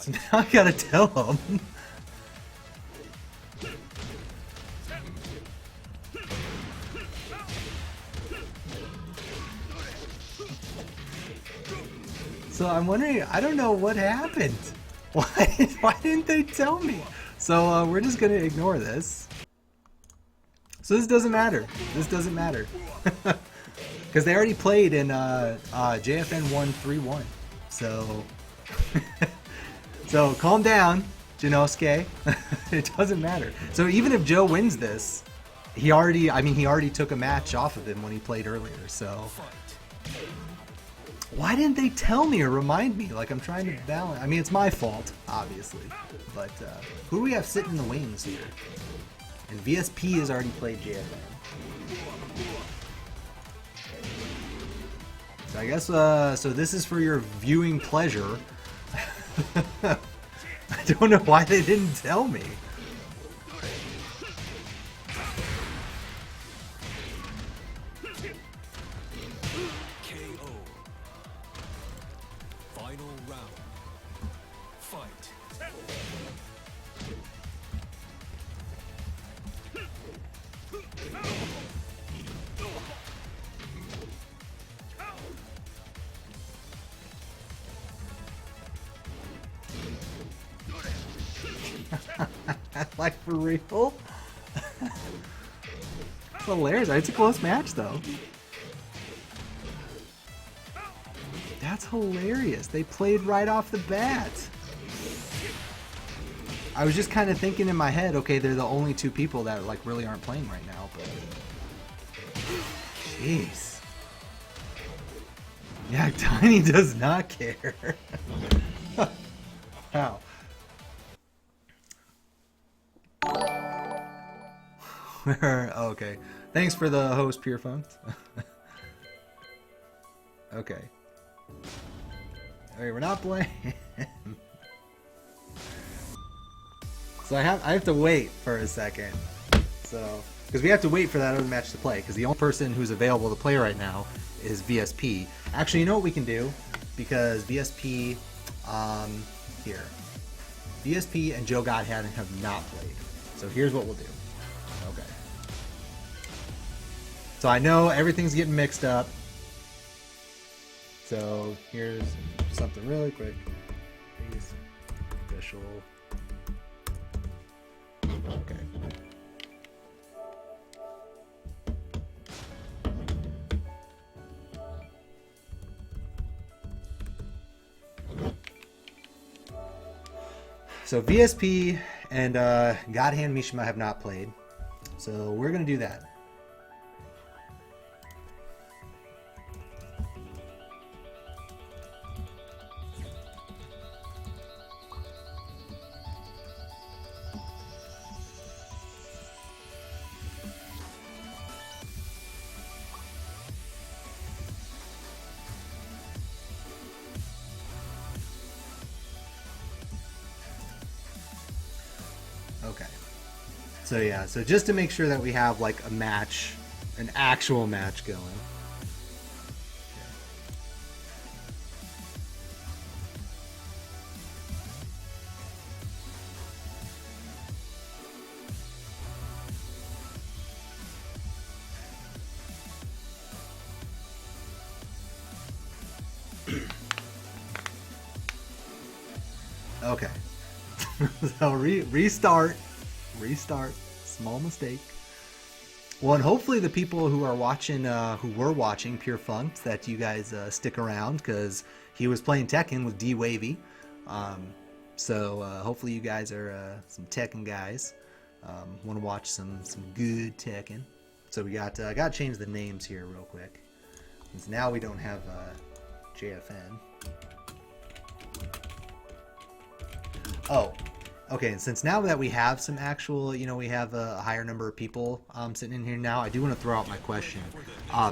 So now I gotta tell him. So I'm wondering, I don't know what happened. Why didn't they tell me? So we're just gonna ignore this. So this doesn't matter. This doesn't matter. Because they already played in JFN 131. So so calm down, Janosuke. It doesn't matter. So even if Joe wins this, he already took a match off of him when he played earlier. So why didn't they tell me or remind me? Like, I'm trying to balance. I mean, it's my fault, obviously. But who do we have sitting in the wings here? And VSP has already played JFN. So I guess, so this is for your viewing pleasure. I don't know why they didn't tell me. KO. Final round. Fight. Like, for real? It's hilarious. It's a close match, though. That's hilarious. They played right off the bat. I was just kind of thinking in my head, okay, they're the only two people that like really aren't playing right now, but jeez. Yeah, Tiny does not care. How? Okay. Thanks for the host, Pure Funks. Okay. Okay, we're not playing. So I have to wait for a second. So, because we have to wait for that other match to play, because the only person who's available to play right now is VSP. Actually, you know what we can do? Because VSP, here. VSP and Joe Godhad have not played. So here's what we'll do. Okay. So I know everything's getting mixed up. So here's something really quick. Please. Official. Okay. So VSP and Godhand Mishima have not played. So we're going to do that. Okay. So yeah, so just to make sure that we have like a match, an actual match going. Okay. So restart, small mistake. Well, and hopefully the people who are watching, who were watching Pure Funk, that you guys stick around, because he was playing Tekken with D Wavy. So hopefully you guys are some Tekken guys. Want to watch some good Tekken. So we got, I got to change the names here real quick, because now we don't have JFN. Oh, okay, and since now that we have some actual, you know, we have a higher number of people sitting in here now, I do want to throw out my question.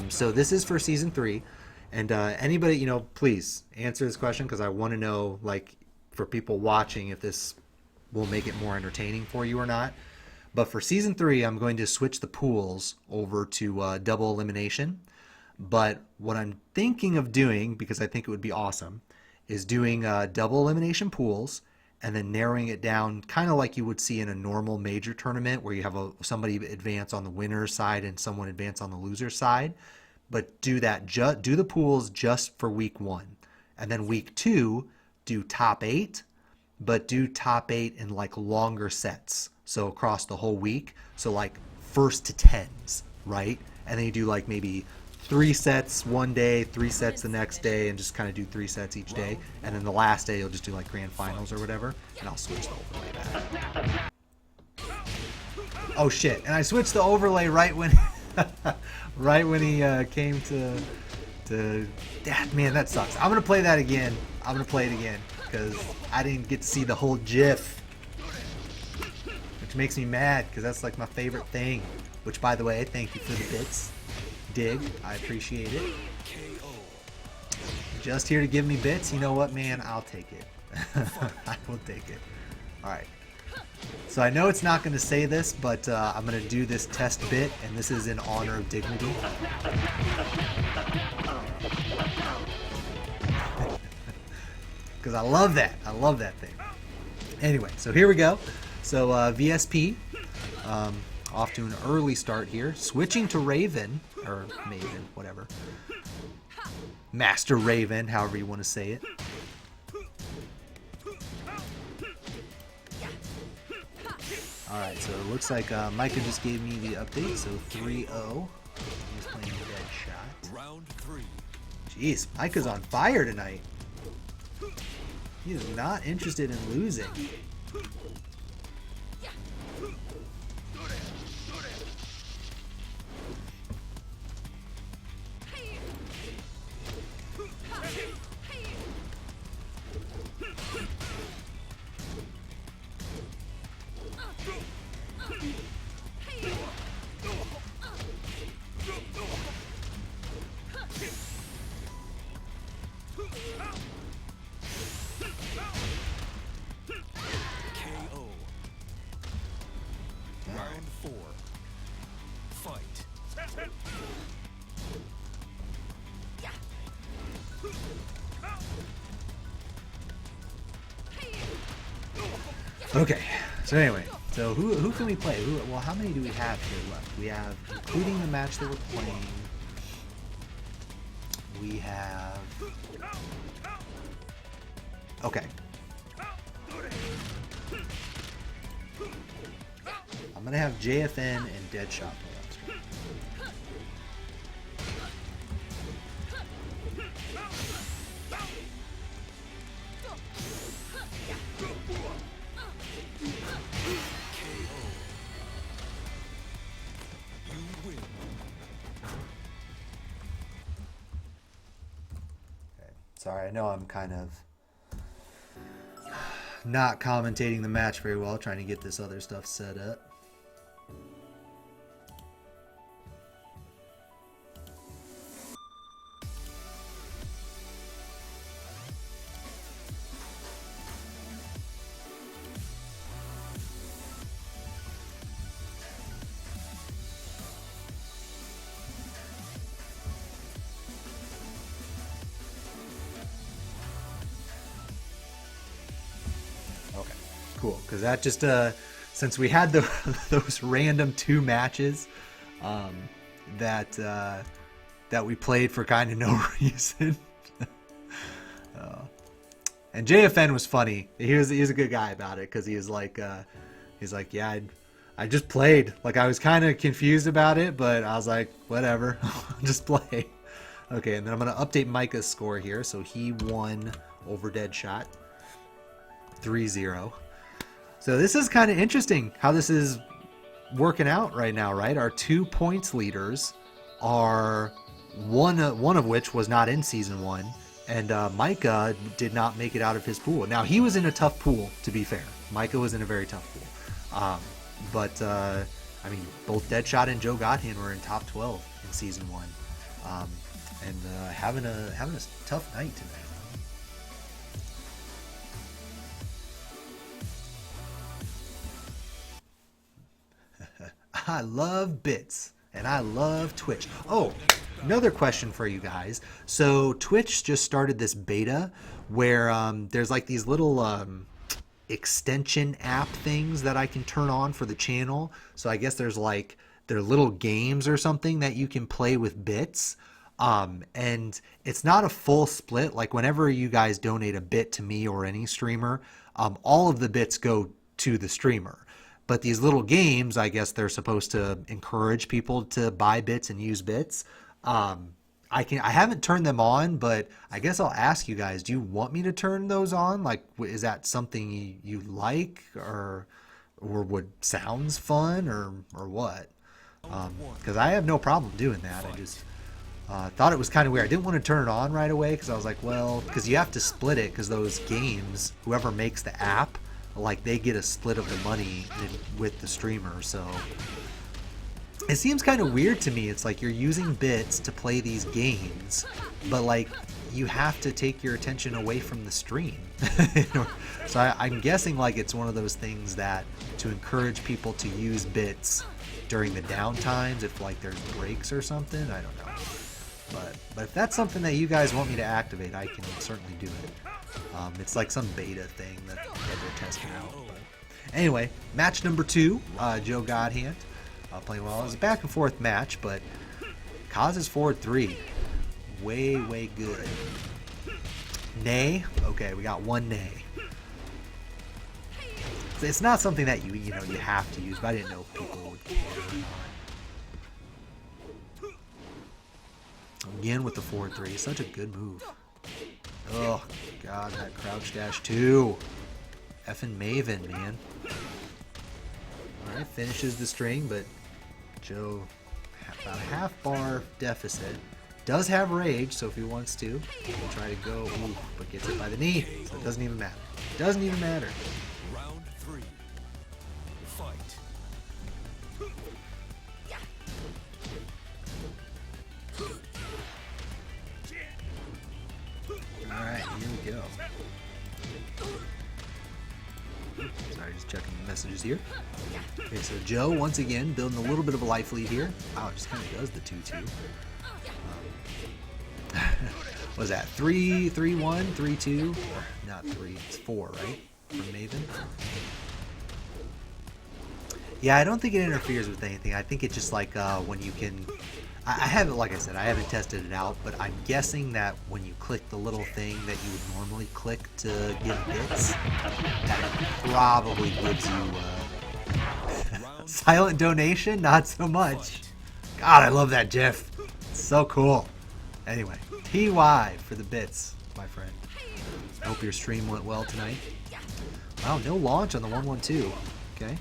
So this is for Season 3, and anybody, you know, please answer this question, because I want to know, like, for people watching, if this will make it more entertaining for you or not. But for Season 3, I'm going to switch the pools over to double elimination. But what I'm thinking of doing, because I think it would be awesome, is doing double elimination pools, and then narrowing it down kind of like you would see in a normal major tournament, where you have somebody advance on the winner's side and someone advance on the loser's side. But do that, do the pools just for week 1, And then week 2, do top 8, but do top 8 in like longer sets. So across the whole week. So like first to 10s, right? And then you do like maybe 3 sets one day, 3 sets the next day, and just kind of do 3 sets each day. And then the last day you'll just do like grand finals or whatever. And I'll switch the overlay back. Oh shit! And I switched the overlay right when, right when he came to. Man, that sucks. I'm gonna play that again. I'm gonna play it again because I didn't get to see the whole GIF, which makes me mad because that's like my favorite thing. Which, by the way, thank you for the bits. Dig, I appreciate it. Just here to give me bits. You know what, man? I'll take it. I will take it. All right. So I know it's not going to say this, but I'm going to do this test bit, and this is in honor of Dignity. Because I love that. I love that thing. Anyway, so here we go. So VSP, off to an early start here. Switching to Raven, or Maven, whatever. Master Raven, however you want to say it. Alright, so it looks like Micah just gave me the update, so 3-0. He's playing dead shot. Round 3. Jeez, Micah's on fire tonight. He is not interested in losing. Round 4. Fight. Okay, so anyway, so who can we play? Well, how many do we have here left? We have, including the match that we're playing, we have... Okay. I'm going to have JFN and Deadshot play on screen. Okay. Sorry, I know I'm kind of not commentating the match very well, trying to get this other stuff set up. Okay, cool. Because that just, since we had those random 2 matches that we played for kind of no reason. And JFN was funny. He was a good guy about it because he was like, yeah, I just played. Like, I was kind of confused about it, but I was like, whatever, just play. Okay, and then I'm going to update Micah's score here. So he won over Deadshot. 3-0. So this is kind of interesting how this is working out right now, right? Our 2 points leaders are one of which was not in season 1, and Micah did not make it out of his pool. Now he was in a tough pool, to be fair. Micah was in a very tough pool, but I mean, both Deadshot and Joe Godhan were in top 12 in season 1, and having a tough night tonight. I love bits and I love Twitch. Oh, another question for you guys. So Twitch just started this beta where there's like these little extension app things that I can turn on for the channel. So I guess there's like, they're little games or something that you can play with bits. And it's not a full split. Like whenever you guys donate a bit to me or any streamer, all of the bits go to the streamer. But these little games, I guess they're supposed to encourage people to buy bits and use bits. I haven't turned them on, but I guess I'll ask you guys, do you want me to turn those on? Like, is that something you like, or what sounds fun, or what? Because I have no problem doing that. I just thought it was kind of weird. I didn't want to turn it on right away because I was like, well, because you have to split it, because those games, whoever makes the app, like they get a split of the money with the streamer. So it seems kind of weird to me. It's like you're using bits to play these games, but like you have to take your attention away from the stream. So I'm guessing like it's one of those things that to encourage people to use bits during the downtimes, if like there's breaks or something. I don't know. But if that's something that you guys want me to activate, I can certainly do it. It's like some beta thing that they're testing out. But anyway, match number 2, Joe Godhand playing well. It was a back and forth match, but Kaz is forward 3. Way good. Nay? Okay, we got one nay. It's not something that you have to use, but I didn't know if people would care or not. Again with the forward 3. Such a good move. Oh, God, that crouch dash too. Effing Maven, man. Alright, finishes the string, but Joe, about a half bar deficit. Does have rage, so if he wants to, he'll try to go, ooh, but gets it by the knee, so it doesn't even matter. Doesn't even matter. Round 3. Fight. Alright, here we go. Sorry, just checking the messages here. Okay, so Joe, once again, building a little bit of a life lead here. Wow, it just kind of does the 2-2. What was that? 3-1, 3-2? Not 3, it's 4, right? From Maven. Yeah, I don't think it interferes with anything. I think it's just like when you can... I haven't, like I said, I haven't tested it out, but I'm guessing that when you click the little thing that you would normally click to give bits, that probably gives you silent donation. Not so much. God, I love that GIF. It's so cool. Anyway, TY for the bits, my friend. I hope your stream went well tonight. Wow, no launch on the 112. Okay.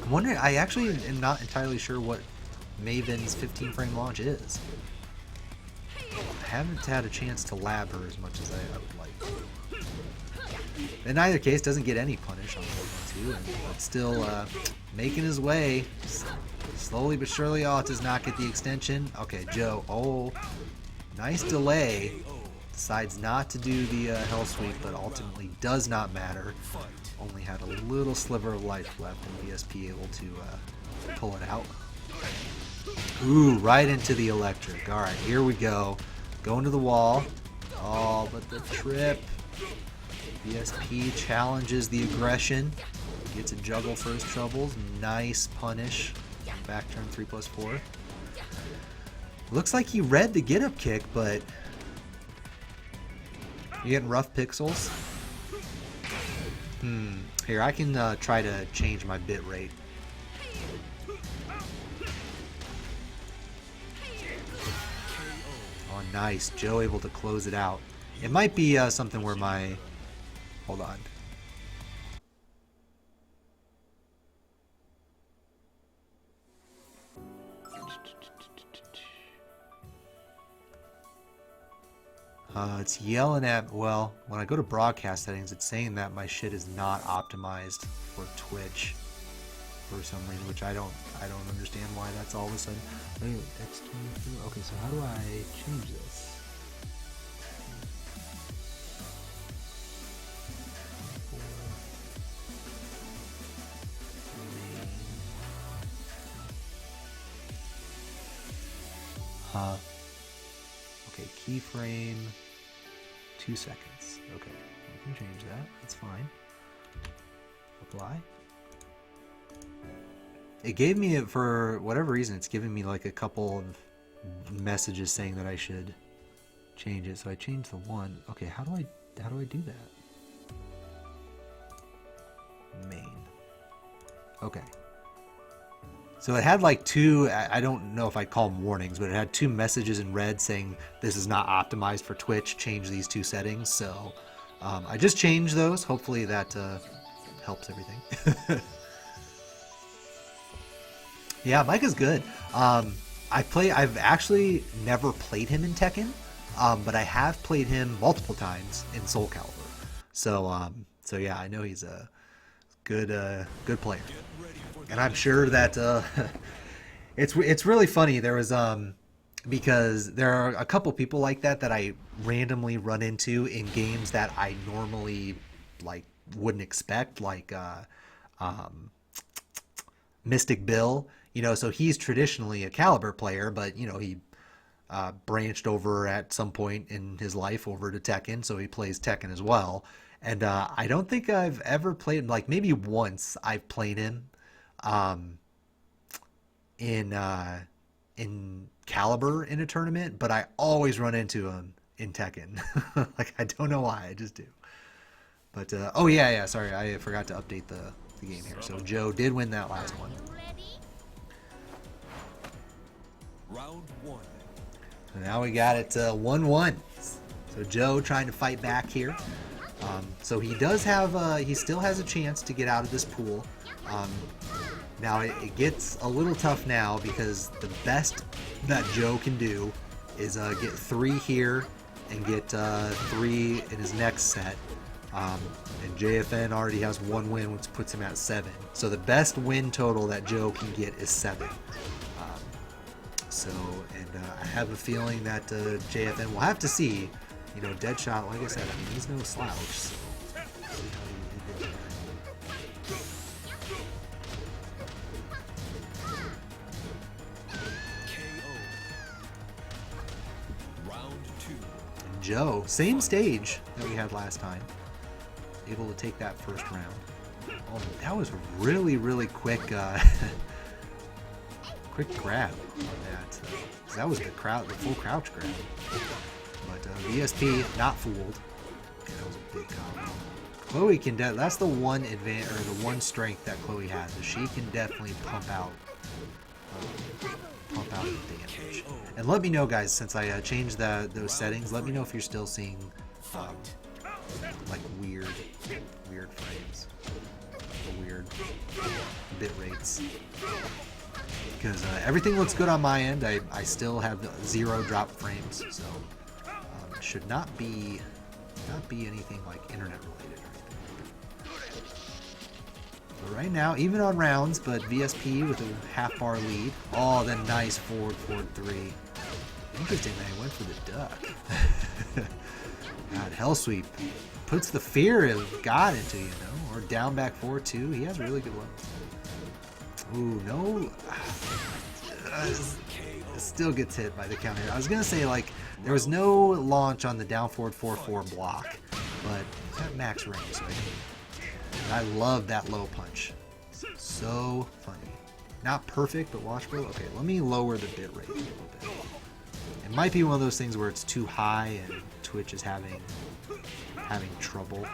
I'm wondering, I actually am not entirely sure what Maven's 15 frame launch is. I haven't had a chance to lab her as much as I would like. In either case, doesn't get any punish on 112, but still making his way slowly but surely. Oh, it does not get the extension. Okay, Joe. Oh, nice delay. Decides not to do the hell sweep, but ultimately does not matter. Only had a little sliver of life left, and VSP able to pull it out. Ooh, right into the electric. All right, here we go. Going to the wall. Oh, but the trip. VSP challenges the aggression. Gets a juggle for his troubles. Nice punish. Back turn 3+4. Looks like he read the get up kick, but you getting rough pixels? Here, I can try to change my bit rate. Oh, nice. Joe able to close it out. It might be something where my... Hold on. It's yelling at... Well, when I go to broadcast settings, it's saying that my shit is not optimized for Twitch for some reason, which I don't understand why that's all of a sudden. X22. Okay, so how do I change this? Okay, keyframe, 2 seconds. Okay, I can change that. That's fine. Apply. It gave me it for whatever reason. It's giving me like a couple of messages saying that I should change it. So I changed the 1. Okay, how do I do that? Main. Okay. So it had like 2, I don't know if I'd call them warnings, but it had 2 messages in red saying this is not optimized for Twitch. Change these 2 settings. So I just changed those. Hopefully that helps everything. Yeah, Mike is good. I've actually never played him in Tekken, but I have played him multiple times in Soul Calibur. So yeah, I know he's a good player. And I'm sure that it's really funny. There was because there are a couple people like that I randomly run into in games that I normally like wouldn't expect, like Mystic Bill. You know, so he's traditionally a Calibur player, but you know he branched over at some point in his life over to Tekken, so he plays Tekken as well. And I don't think I've ever played him. Like maybe once I've played him in Calibur in a tournament, but I always run into him in Tekken. Like I don't know why, I just do. But oh yeah, sorry, I forgot to update the game here. So Joe did win that last one. Round 1. So now we got it 1-1. So Joe trying to fight back here. So he does have, he still has a chance to get out of this pool. Now it gets a little tough now because the best that Joe can do is get 3 here and get 3 in his next set. And JFN already has 1 win, which puts him at 7. So the best win total that Joe can get is 7. I have a feeling that JFN will have to see. You know, Deadshot, like I said, I mean, he's no slouch. So see how he did. KO. Round 2. And Joe, same stage that we had last time, able to take that first round. Oh, that was really, really quick. Quick grab on that. That was the full crouch grab. But VSP not fooled. Yeah, that was a big combo. Chloe can that's the one advantage, or the one strength that Chloe has, is she can definitely pump out the damage. And let me know, guys, since I changed those settings. Let me know if you're still seeing like weird frames, or weird bit rates. Because everything looks good on my end. I still have 0 drop frames, so it should not be anything like internet related or anything. But right now, even on rounds, but VSP with a half-bar lead. Oh, then nice forward 3. Interesting that he went for the duck. God, Hell Sweep puts the fear of God into you, know, or down back 4-2. He has really good levels. Ooh, no. Still gets hit by the counter. I was going to say, like, there was no launch on the down forward 4-4 block, but it's at max range. So I love that low punch. So funny. Not perfect, but watchable. Okay, let me lower the bit rate a little bit. It might be one of those things where it's too high and Twitch is having trouble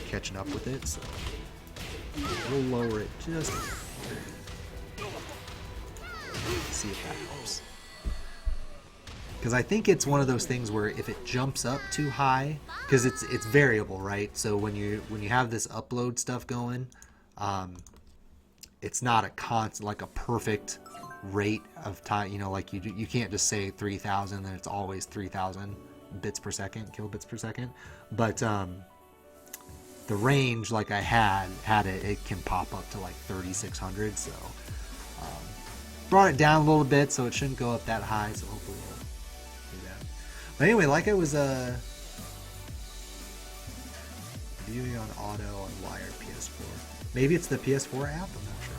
catching up with it, so we'll lower it just see if that helps. Because I think it's one of those things where if it jumps up too high, because it's variable, right? So when you have this upload stuff going, it's not a constant, like a perfect rate of time. You know, like you can't just say 3,000 and it's always 3,000 bits per second, kilobits per second. But the range, like I had it can pop up to like 3,600. So brought it down a little bit, so it shouldn't go up that high. So hopefully we'll do that. But anyway, like I was viewing on auto on wired PS4. Maybe it's the PS4 app. I'm not sure.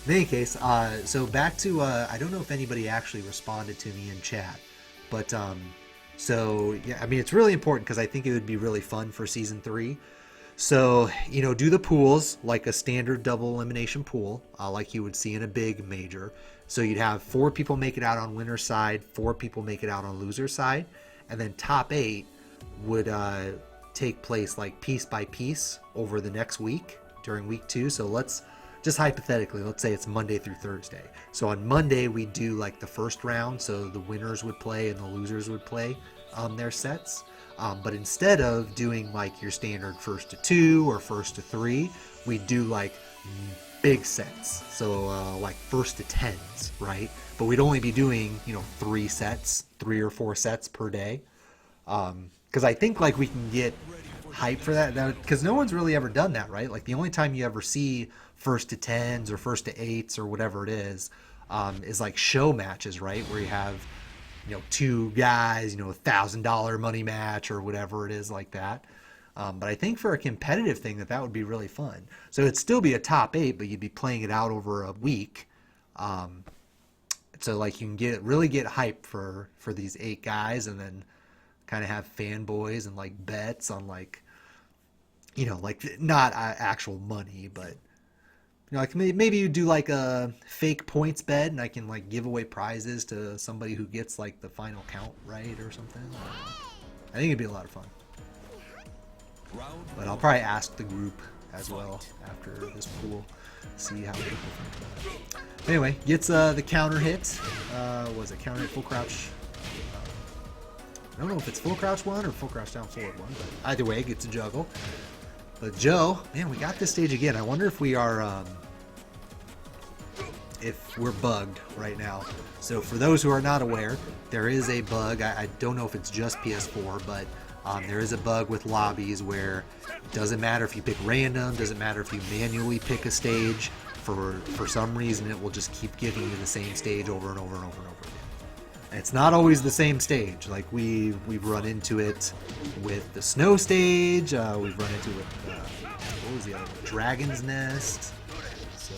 In any case, so back to I don't know if anybody actually responded to me in chat, but so yeah, I mean it's really important because I think it would be really fun for season 3 So, you know, do the pools like a standard double elimination pool, like you would see in a big major. So you'd have 4 people make it out on winner's side, 4 people make it out on loser's side, and then top 8 would take place like piece by piece over the next week during week 2. So let's just hypothetically, let's say it's Monday through Thursday. So on Monday we do like the first round, so the winners would play and the losers would play their sets. But instead of doing like your standard first to 2 or first to 3, we do like big sets. So like first to 10s, right? But we'd only be doing, you know, 3 or 4 sets per day. Because I think like we can get hype for that, because no one's really ever done that, right? Like the only time you ever see first to 10s or first to 8s or whatever it is like show matches, right? Where you have, you know, 2 guys, you know, $1,000 money match or whatever it is like that. But I think for a competitive thing that would be really fun. So it'd still be a top 8, but you'd be playing it out over a week. So like you can really get hype for these 8 guys, and then kind of have fanboys and like bets on like, you know, like not actual money, but you know, like maybe you do like a fake points bet, and I can like give away prizes to somebody who gets like the final count right or something. I think it'd be a lot of fun. But I'll probably ask the group as well after this pool, see how people think about it. Anyway, gets the counter hit. Was it counter hit full crouch? I don't know if it's full crouch 1 or full crouch down forward 1, but either way, it gets a juggle. But Joe, man, we got this stage again. I wonder if we are, if we're bugged right now. So for those who are not aware, there is a bug. I don't know if it's just PS4, but there is a bug with lobbies where it doesn't matter if you pick random, doesn't matter if you manually pick a stage. For some reason, it will just keep giving you the same stage over and over and over and over again. And it's not always the same stage. Like we've run into it with the snow stage. We've run into it with what was the other one? Dragon's Nest. So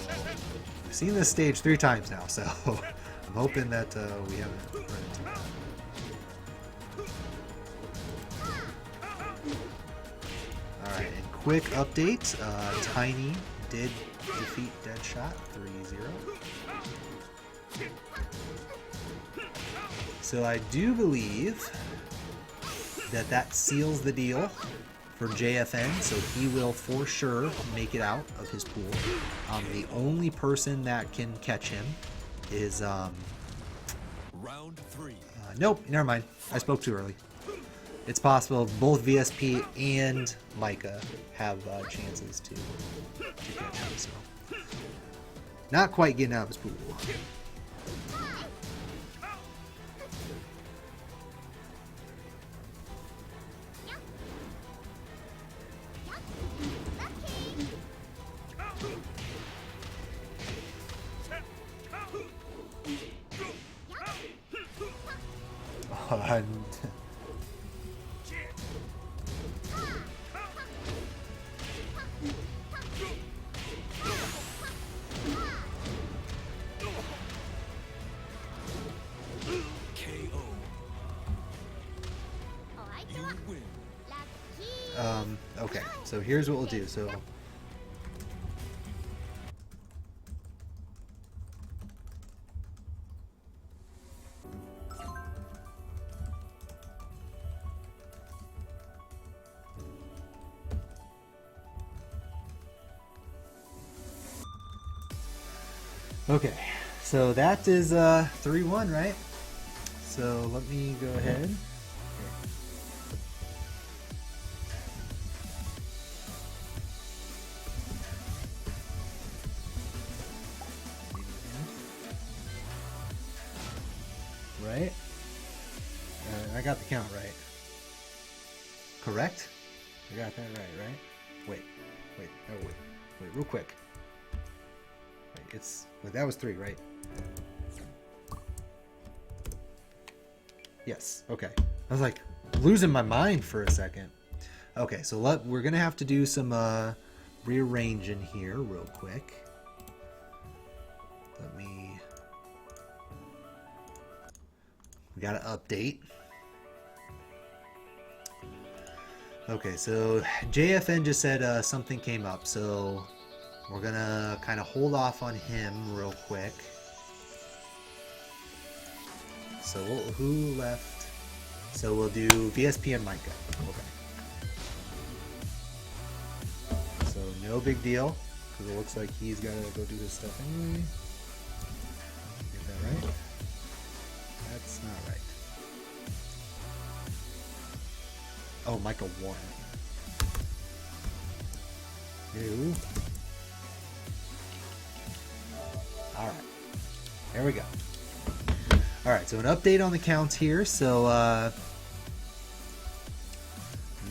we've seen this stage 3 times now. So I'm hoping that we haven't run into that. All right, and quick update. Tiny did defeat Deadshot 3-0. So I do believe that seals the deal for JFN, so he will for sure make it out of his pool. The only person that can catch him is Round 3. Nope, never mind. I spoke too early. It's possible both VSP and Micah have chances to catch him, so not quite getting out of his pool. Okay, so here's what we'll do. So okay, so that is 3-1, right? So let me go ahead. Right? I got the count right. Correct? I got that right? Wait, real quick. Wait, that was 3, right? Yes, okay. I was like losing my mind for a second. Okay, so we're gonna have to do some rearranging here real quick. We got to update. Okay, so JFN just said something came up, so we're gonna kind of hold off on him real quick. So who left? So we'll do VSP and Micah. Okay. So no big deal, because it looks like he's got to go do his stuff anyway. Get that right? That's not right. Oh, Micah won. New. Alright. There we go. Alright, so an update on the counts here. So,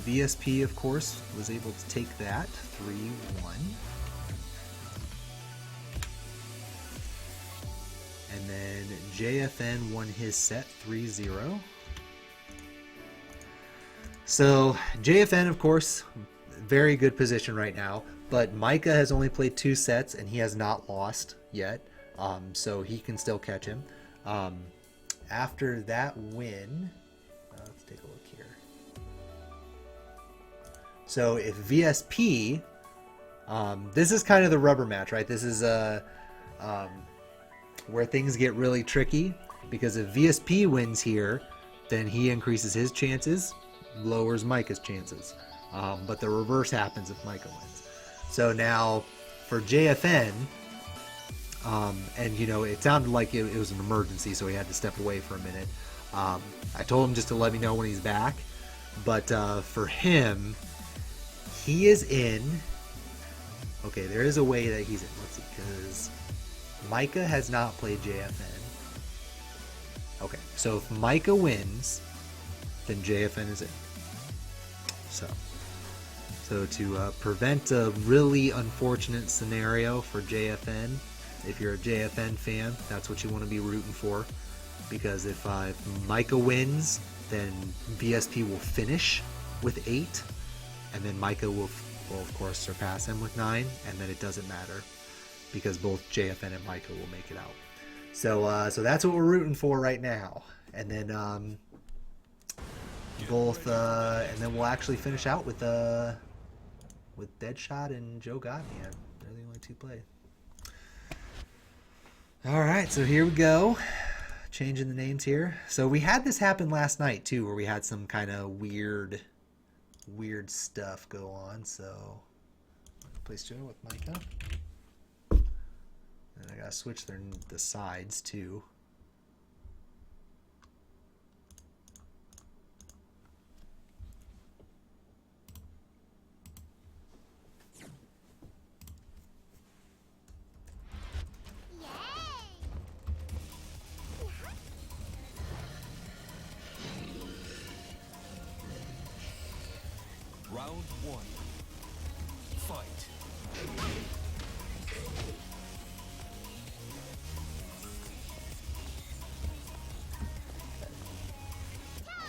VSP, of course, was able to take that. 3-1. And then JFN won his set 3-0. So, JFN, of course, very good position right now. But Micah has only played 2 sets, and he has not lost yet. So he can still catch him. After that win, let's take a look here. So if VSP, this is kind of the rubber match, right? This is where things get really tricky, because if VSP wins here, then he increases his chances, lowers Micah's chances. But the reverse happens if Micah wins. So now for JFN, and you know, it sounded like it was an emergency, so he had to step away for a minute. I told him just to let me know when he's back, but for him, he is in. Okay, there is a way that he's in. Let's see, because Micah has not played JFN. Okay, so if Micah wins, then JFN is in. So to prevent a really unfortunate scenario for JFN, if you're a JFN fan, that's what you want to be rooting for. Because if Micah wins, then VSP will finish with 8. And then Micah will of course surpass him with 9. And then it doesn't matter, because both JFN and Micah will make it out. So that's what we're rooting for right now. And then and then we'll actually finish out with Deadshot and Joe Godney. They're the only 2 played. Alright, so here we go. Changing the names here. So we had this happen last night too, where we had some kind of weird stuff go on. So place Joe with Micah. And I gotta switch the sides too. Round 1. Fight.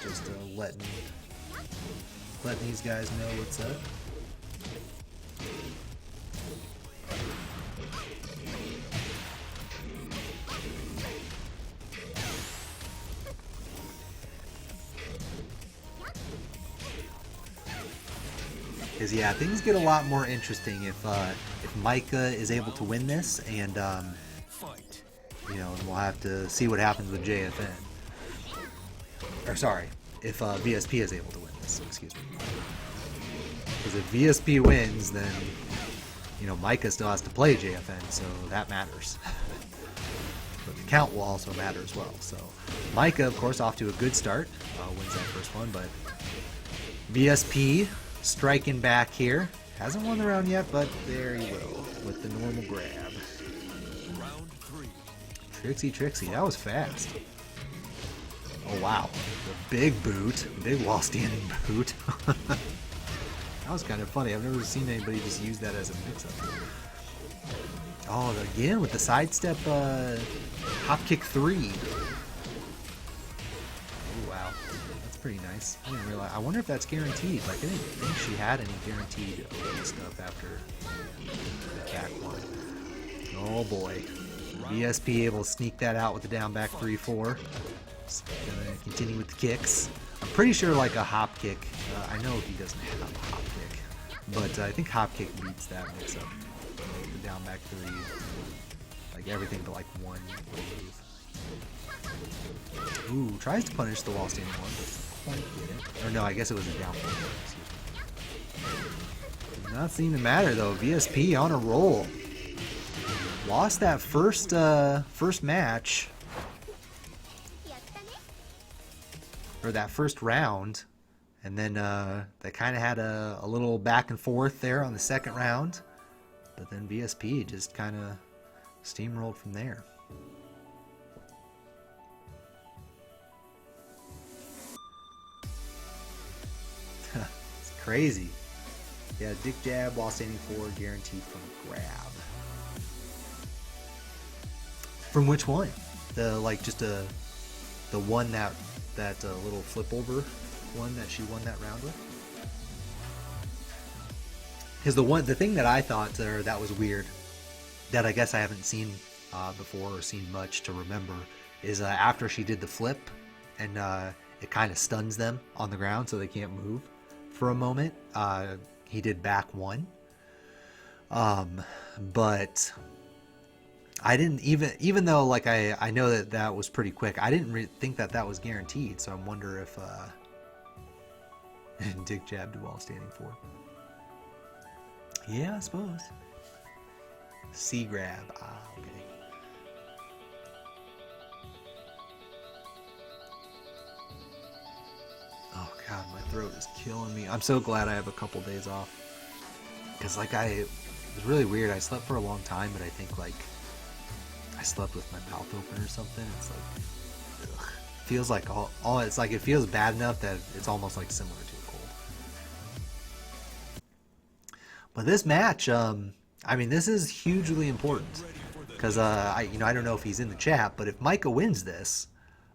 Just letting these guys know what's up. Because yeah, things get a lot more interesting if Micah is able to win this, and you know, and we'll have to see what happens with JFN. Or sorry, if VSP is able to win this. Excuse me. Because if VSP wins, then you know, Micah still has to play JFN, so that matters. But the count will also matter as well. So Micah, of course, off to a good start, wins that first one, but VSP striking back here. Hasn't won the round yet, but there he will with the normal grab. Round 3. Trixie, that was fast. Oh wow, the big boot, big while standing boot. That was kind of funny. I've never seen anybody just use that as a mix-up. Oh, again with the sidestep hop kick 3. Oh wow. Pretty nice. I didn't realize. I wonder if that's guaranteed. Like, I didn't think she had any guaranteed stuff after the cat one. Oh boy. VSP able to sneak that out with the down back 3-4. Gonna continue with the kicks. I'm pretty sure like a hop kick. I I know he doesn't have a hop kick, but I think hop kick beats that mix-up. Like the down back 3, like everything but like one move. Ooh, tries to punish the wall standing one, doesn't quite get it. Or no, I guess it was a down forward. Does not seem to matter though. VSP on a roll. Lost that first match. Or that first round. And then they kind of had a little back and forth there on the second round. But then VSP just kind of steamrolled from there. It's crazy. Yeah, dick jab while standing forward, guaranteed from grab. From which one? The like just the one that little flip over one that she won that round with. Because the thing that I thought there that was weird, that I guess I haven't seen before or seen much to remember, is after she did the flip and it kind of stuns them on the ground so they can't move for a moment. He did back 1, but I didn't even though like I know that was pretty quick. I didn't think that was guaranteed. So I wonder if dick jab to wall standing forward. Yeah, I suppose. C grab. Okay. Oh god, my throat is killing me. I'm so glad I have a couple days off. Because like it was really weird. I slept for a long time, but I think like I slept with my mouth open or something. It's like ugh. Feels like all it's like it feels bad enough that it's almost like similar to a cold. But this match, I mean, this is hugely important because I don't know if he's in the chat, but if Micah wins this,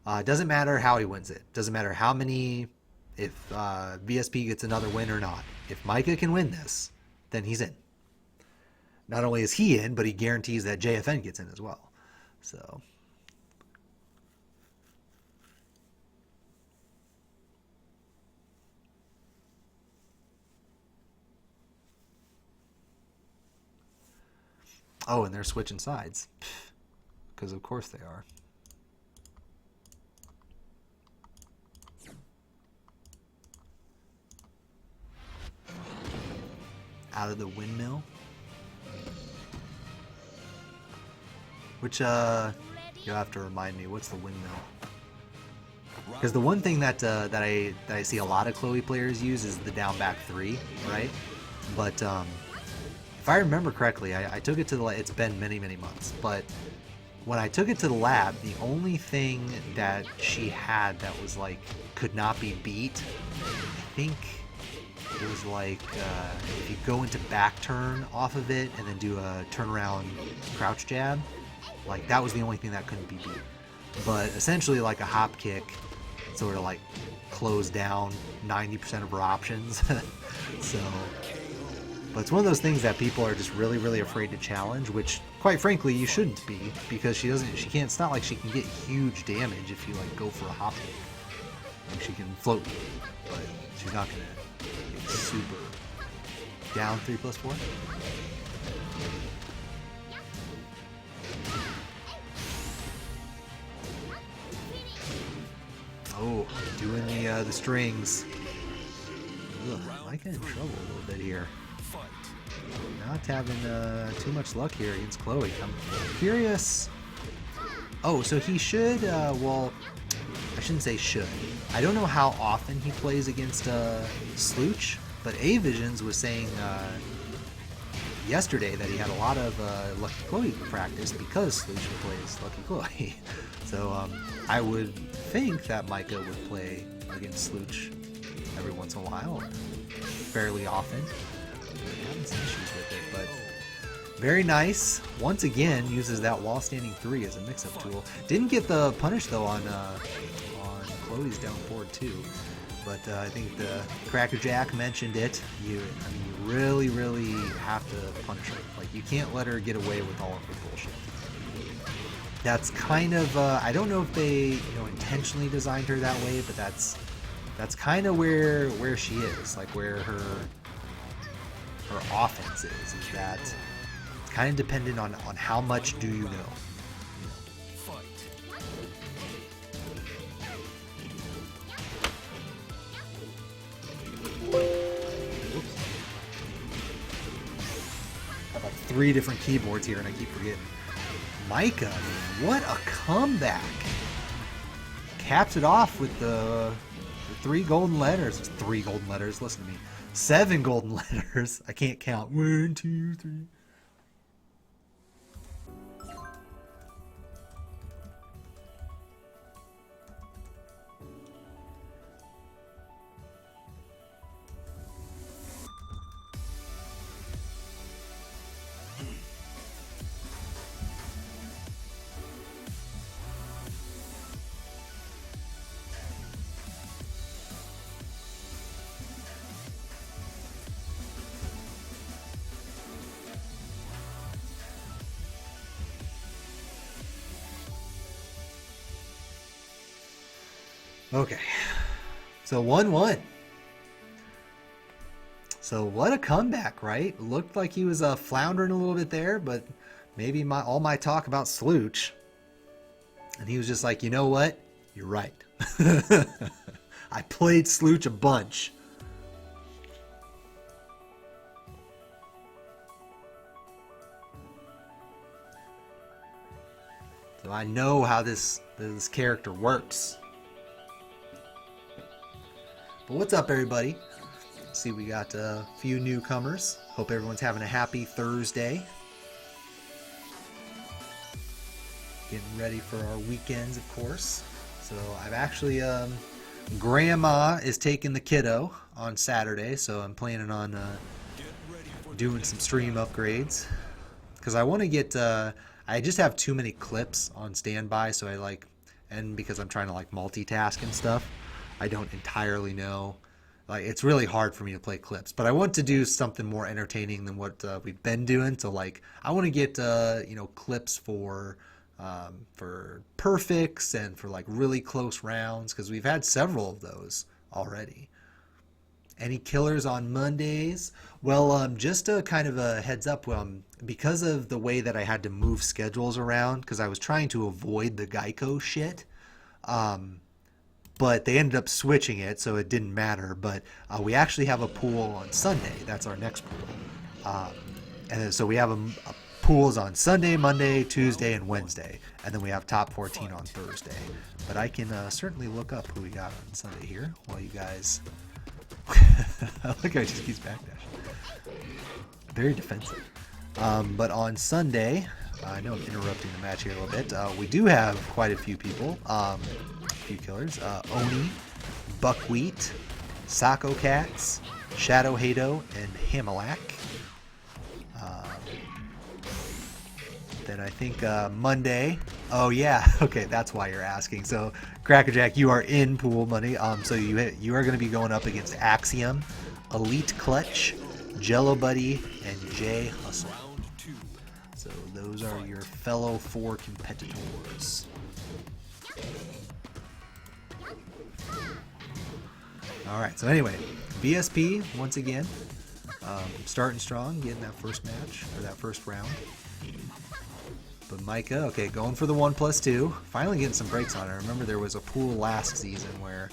it doesn't matter how he wins it. Doesn't matter how many, if VSP gets another win or not. If Micah can win this, then he's in. Not only is he in, but he guarantees that JFN gets in as well. So. Oh, and they're switching sides. Because of course they are. Out of the windmill. Which, you'll have to remind me, what's the windmill? Because the one thing that I see a lot of Chloe players use is the down back 3, right? But if I remember correctly, I took it to the lab. It's been many months, but when I took it to the lab, the only thing that she had that was like could not be beat, I think it was like if you go into back turn off of it and then do a turnaround crouch jab, like that was the only thing that couldn't be beat. But essentially like a hop kick sort of like closed down 90% of her options. So, but it's one of those things that people are just really afraid to challenge, which quite frankly you shouldn't be, because it's not like she can get huge damage if you like go for a hop kick. Like she can float you, but she's not gonna get super down 3+4. Oh, doing the strings. Ugh, Micah in trouble a little bit here. Not having too much luck here against Chloe. I'm curious. Oh, so he should. Well, I shouldn't say should. I don't know how often he plays against Slooch, but A-Visions was saying yesterday that he had a lot of Lucky Chloe practice because Slooch plays Lucky Chloe. So I would think that Micah would play against Slooch every once in a while, fairly often. I haven't seen issues with it, but very nice. Once again, uses that wall standing 3 as a mix-up tool. Didn't get the punish though on Chloe's down forward 2, but I think the Cracker Jack mentioned it. You really have to punish her. Like you can't let her get away with all of her bullshit. That's kind of I don't know if they intentionally designed her that way, but that's That's kind of where she is, like where her offense is that it's kind of dependent on how much do you know. Fight. I have like 3 different keyboards here and I keep forgetting. Micah, man, what a comeback! Caps it off with the 3 golden letters. 3 golden letters, listen to me. 7 golden letters. I can't count. 1, 2, 3. Okay, so 1-1. So what a comeback, right? Looked like he was floundering a little bit there, but maybe all my talk about Slooch, and he was just like, you know what? You're right. I played Slooch a bunch. So I know how this character works. But what's up, everybody? See, we got a few newcomers. Hope everyone's having a happy Thursday. Getting ready for our weekends, of course. So I've actually, Grandma is taking the kiddo on Saturday, so I'm planning on doing some stream upgrades. Because I want to get, I just have too many clips on standby, so and because I'm trying to multitask and stuff, I don't entirely know. It's really hard for me to play clips, but I want to do something more entertaining than what we've been doing. So I want to get clips for perfects and for really close rounds, because we've had several of those already. Any killers on Mondays? Well, just a kind of a heads up. Because of the way that I had to move schedules around, because I was trying to avoid the Geico shit. But they ended up switching it, so it didn't matter. But we actually have a pool on Sunday. That's our next pool. And so we have pools on Sunday, Monday, Tuesday, and Wednesday. And then we have top 14 on Thursday. But I can certainly look up who we got on Sunday here while you guys... Look how he just keeps backdashing. Very defensive. But on Sunday... I know I'm interrupting the match here a little bit. We do have quite a few people, a few killers. Oni, Buckwheat, Sako Cats, Shadow Hado, and Hamalak. Then I think Monday. Oh yeah, okay, that's why you're asking. So Crackerjack, you are in pool money. So you are going to be going up against Axiom, Elite Clutch, Jello Buddy, and Jay Hustle. So those are your fellow 4 competitors. Alright, so anyway, BSP, once again, starting strong, getting that first match, or that first round. But Micah, okay, going for the 1+2, finally getting some breaks on it. I remember there was a pool last season where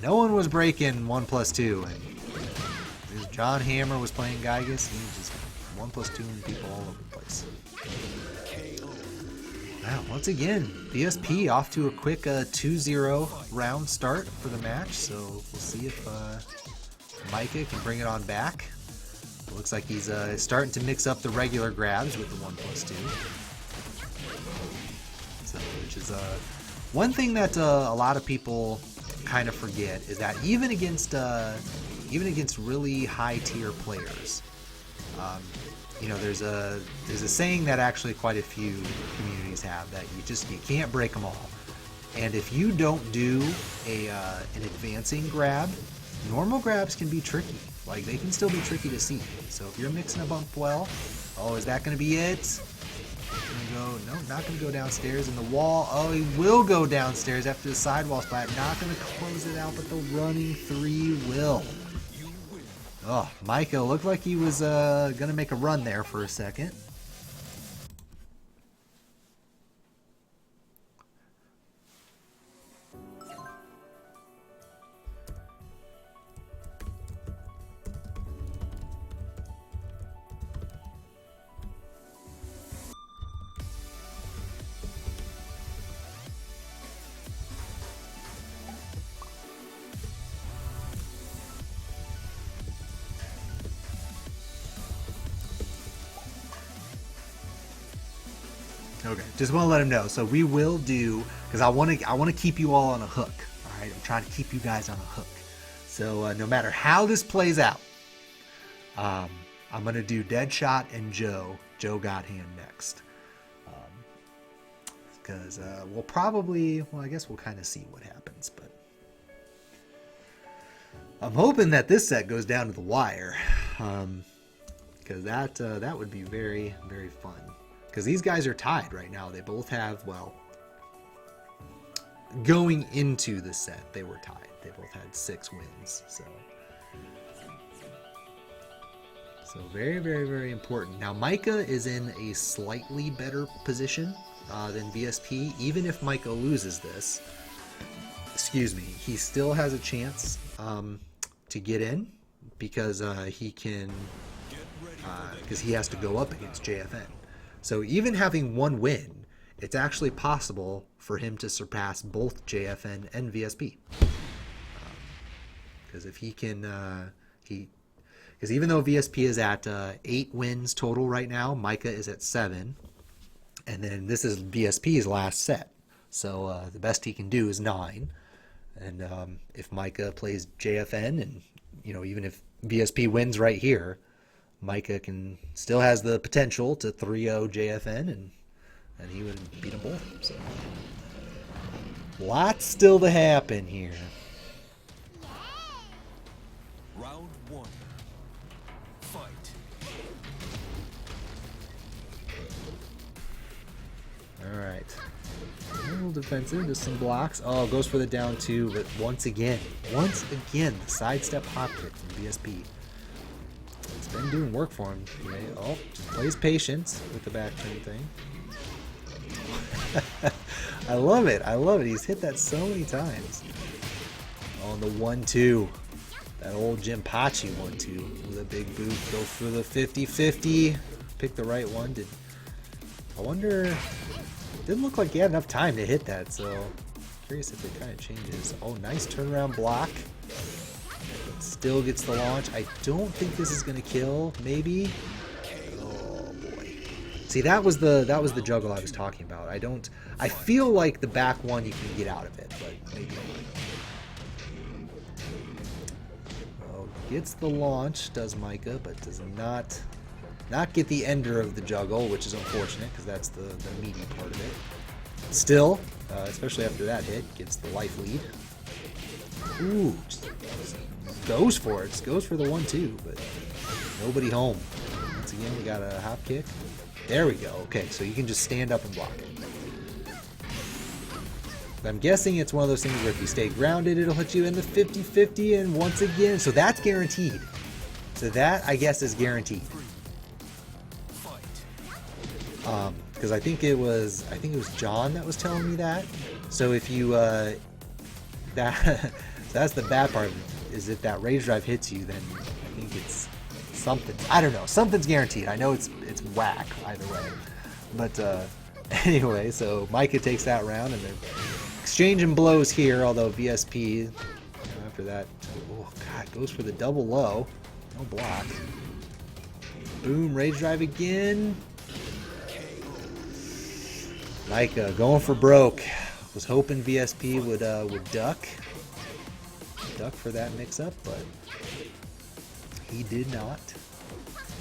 no one was breaking 1+2, and John Hammer was playing Gygus, he was just 1+2 people all over the place. Wow, once again, BSP off to a quick 2-0 round start for the match, so we'll see if Micah can bring it on back. It looks like he's starting to mix up the regular grabs with the 1+2. So, which is one thing that a lot of people kind of forget is that even against really high tier players, there's a saying that actually quite a few communities have, that you can't break them all. And if you don't do an advancing grab, normal grabs can be tricky. They can still be tricky to see. So if you're mixing them up well, oh, is that going to be it? Gonna go, no, not gonna go downstairs in the wall. Oh, he will go downstairs after the sidewall splat. Not gonna close it out, but the running 3 will. Oh, Micah looked like he was gonna make a run there for a second. Okay, just want to let him know. So we will do, because I want to keep you all on a hook. All right, I'm trying to keep you guys on a hook. So no matter how this plays out, I'm gonna do Deadshot and Joe Godhand next, because we'll probably, well, I guess we'll kind of see what happens, but I'm hoping that this set goes down to the wire, because that would be very, very fun. Because these guys are tied right now. They both have, well, going into the set, they were tied. They both had 6 wins. So very, very, very important. Now, Micah is in a slightly better position than VSP. Even if Micah loses this, excuse me, he still has a chance to get in because he can, because he has to go up against JFN. So even having 1 win, it's actually possible for him to surpass both JFN and VSP. Because if he can, because even though VSP is at 8 wins total right now, Micah is at 7. And then this is VSP's last set. So the best he can do is 9. And if Micah plays JFN and, even if VSP wins right here, Micah still has the potential to 3-0 JFN, and he would beat them both. So, lots still to happen here. Round 1. Fight. All right. A little defensive, just some blocks. Oh, goes for the down 2, but once again, the sidestep hop kick from VSP. It's been doing work for him. Oh, just plays patience with the back turn thing. I love it. He's hit that so many times. On the 1-2. That old Jim Pachi 1-2 with a big boot. Go for the 50-50. Pick the right one. I wonder... Didn't look like he had enough time to hit that, so... Curious if it kind of changes. Oh, nice turnaround block. Still gets the launch. I don't think this is gonna kill. Maybe. Oh boy. See, that was the juggle I was talking about. I feel like the back one you can get out of it, but maybe not. Oh, gets the launch, does Micah, but does not get the ender of the juggle, which is unfortunate because that's the meaty part of it. Still, especially after that hit, gets the life lead. Ooh, just goes for it. Just goes for the 1-2, but nobody home. Once again, we got a hop kick. There we go. Okay, so you can just stand up and block it. I'm guessing it's one of those things where if you stay grounded, it'll hit you in the 50-50, and once again, so that's guaranteed. So that, I guess, is guaranteed. Because I think it was John that was telling me that. So if you that's the bad part, is if that rage drive hits you, then I think it's something. I don't know. Something's guaranteed. I know it's whack either way. But anyway, so Micah takes that round, and they're exchanging blows here. Although VSP, after that, oh god, goes for the double low. No block. Boom, rage drive again. Micah going for broke. Was hoping VSP would duck for that mix-up, but he did not.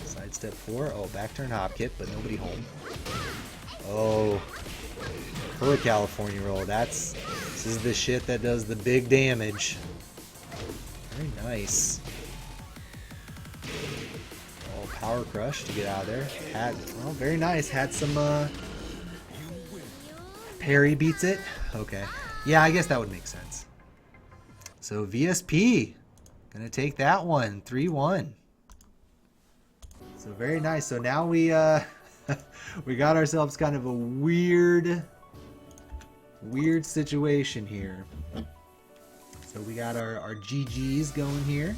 Sidestep 4. Oh, back turn hop kick, but nobody home. Oh, per California roll. This is the shit that does the big damage. Very nice. Oh, Power Crush to get out of there. Had, well, very nice. Had some parry beats it. Okay. Yeah, I guess that would make sense. So VSP gonna take that one. 3-1. So very nice. So now we we got ourselves kind of a weird situation here. So we got our GGs going here.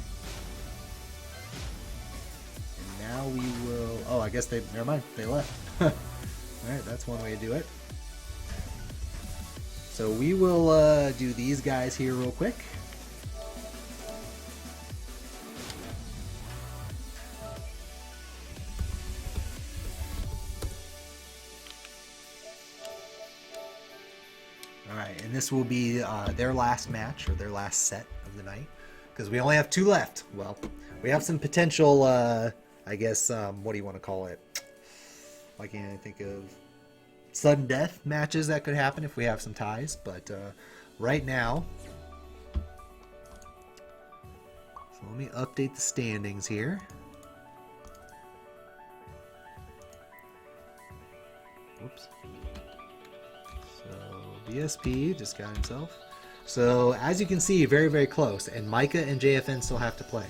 And now we will... Oh, I guess they... Never mind. They left. Alright, that's one way to do it. So we will do these guys here real quick. Alright, and this will be their last match, or their last set of the night. Because we only have 2 left. Well, we have some potential, I guess, what do you want to call it? Why can't I think of... sudden death matches that could happen if we have some ties. But right now... So let me update the standings here. Whoops. BSP just got himself. So as you can see, very, very close. And Micah and JFN still have to play.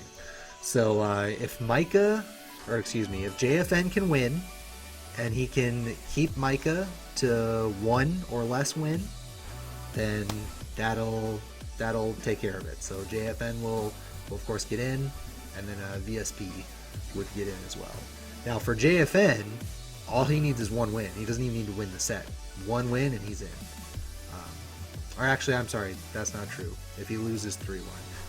So if Micah, or excuse me, if JFN can win, and he can keep Micah to 1 or less win, then that'll take care of it. So JFN will of course get in, and then VSP would get in as well. Now for JFN, all he needs is 1 win. He doesn't even need to win the set. 1 win and he's in. Or actually, I'm sorry, that's not true. If he loses 3-1.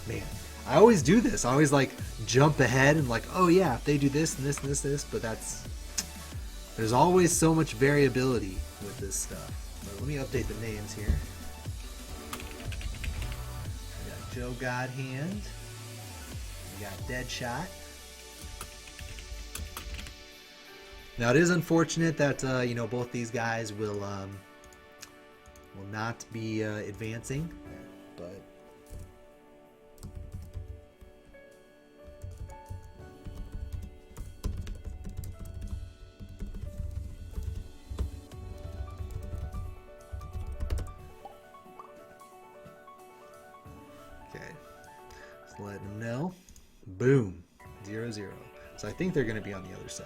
Man, I always do this. I always like jump ahead and like, oh yeah, if they do this and this and this, but that's... There's always so much variability with this stuff. But let me update the names here. We got Joe Godhand. We got Deadshot. Now it is unfortunate that you know, both these guys will not be advancing, but okay, just letting them know. Boom, 0-0. So I think they're going to be on the other side.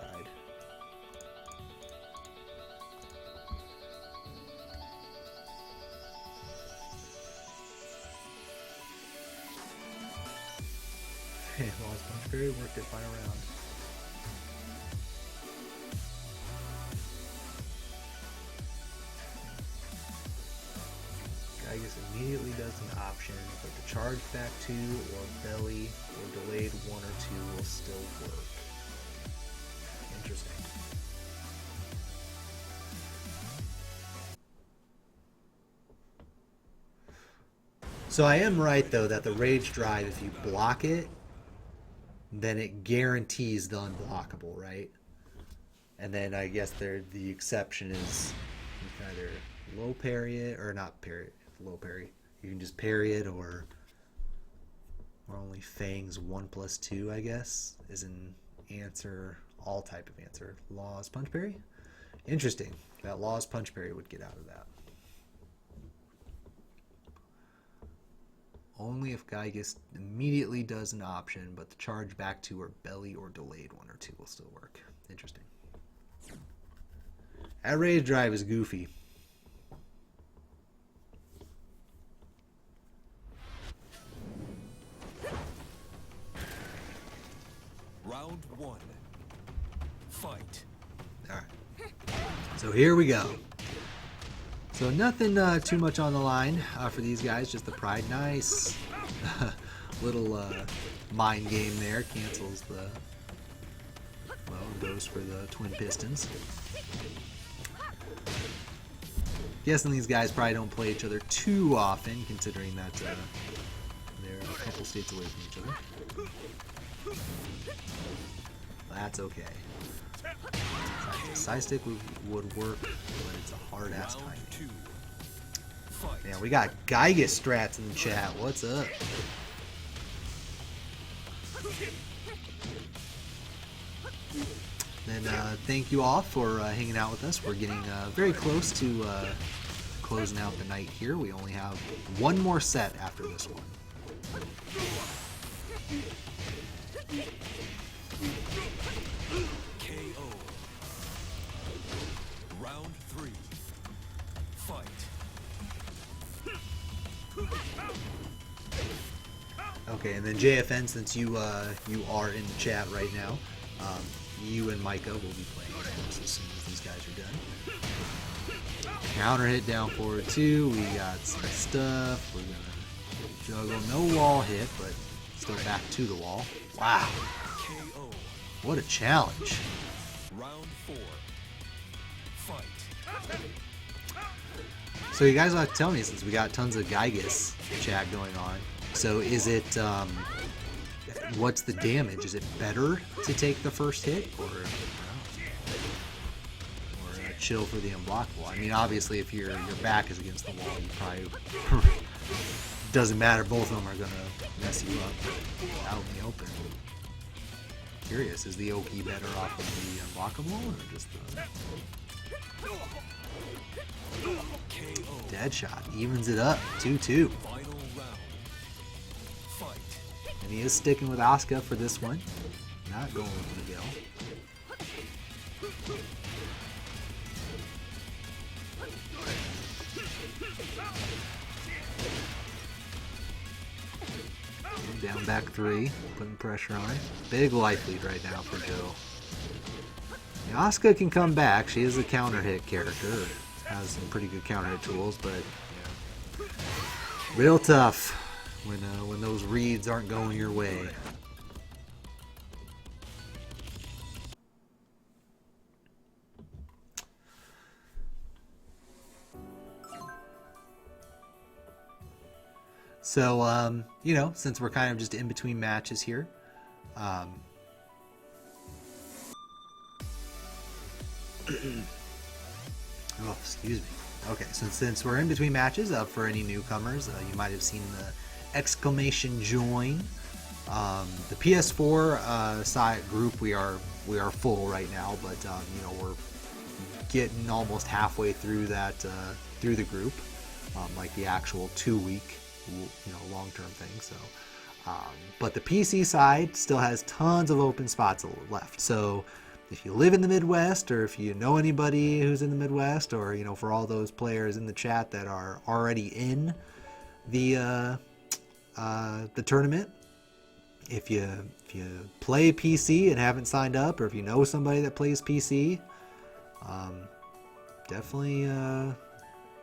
Okay, Lost Punch Fairy worked it final round. Gygus immediately does an option, but the charge back 2 or belly or delayed 1 or 2 will still work. Interesting. So I am right though that the Rage Drive, if you block it, then it guarantees the unblockable, right? And then I guess the exception is you can either low parry it, or not parry it, low parry. You can just parry it, or only Fang's 1+2, I guess, is an answer, all type of answer. Law's Punch Parry? Interesting. That Law's Punch Parry would get out of that. Only if Gygus immediately does an option, but the charge back 2 or belly or delayed 1 or 2 will still work. Interesting. That Rage Drive is goofy. Round 1. Fight. Alright. So here we go. So nothing too much on the line for these guys, just the pride. Nice little mind game there. Cancels the, well, goes for the twin pistons. Guessing these guys probably don't play each other too often, considering that they're a couple states away from each other. That's okay. Side stick would work, but it's a hard ass timing. Man, we got Gygus strats in the chat. What's up? Then thank you all for hanging out with us. We're getting very close to closing out the night here. We only have one more set after this one. KO. Round 3. Fight. Okay, and then JFN, since you you are in the chat right now, you and Micah will be playing as soon as these guys are done. Counter hit down forward 2. We got some stuff. We're gonna juggle. No wall hit, but still back to the wall. Wow, KO. what a challenge! Round 4. Fight. So you guys have to tell me, since we got tons of Gygus chat going on. So is it, what's the damage? Is it better to take the first hit, or chill for the unblockable? I mean, obviously, if your back is against the wall, you probably doesn't matter. Both of them are gonna mess you up. But out in the open, curious, is the Oki better off of the unblockable, or just the dead shot? Evens it up, 2-2. Final round. Fight. And he is sticking with Asuka for this one. Not going with Miguel. Down back 3, putting pressure on. Big life lead right now for Joe. Now, Asuka can come back. She is a counter hit character. Has some pretty good counter hit tools, but yeah, real tough when those reads aren't going your way. So, you know, since we're kind of just in between matches here, oh, excuse me. Okay, so since we're in between matches, for any newcomers, you might have seen the exclamation join. The PS4 side group, we are full right now, but you know, we're getting almost halfway through that through the group, like the actual 2-week, you know, long-term thing. So, but the PC side still has tons of open spots left. So, if you live in the Midwest, or if you know anybody who's in the Midwest, or, you know, for all those players in the chat that are already in the tournament, if you play PC and haven't signed up, or if you know somebody that plays PC, definitely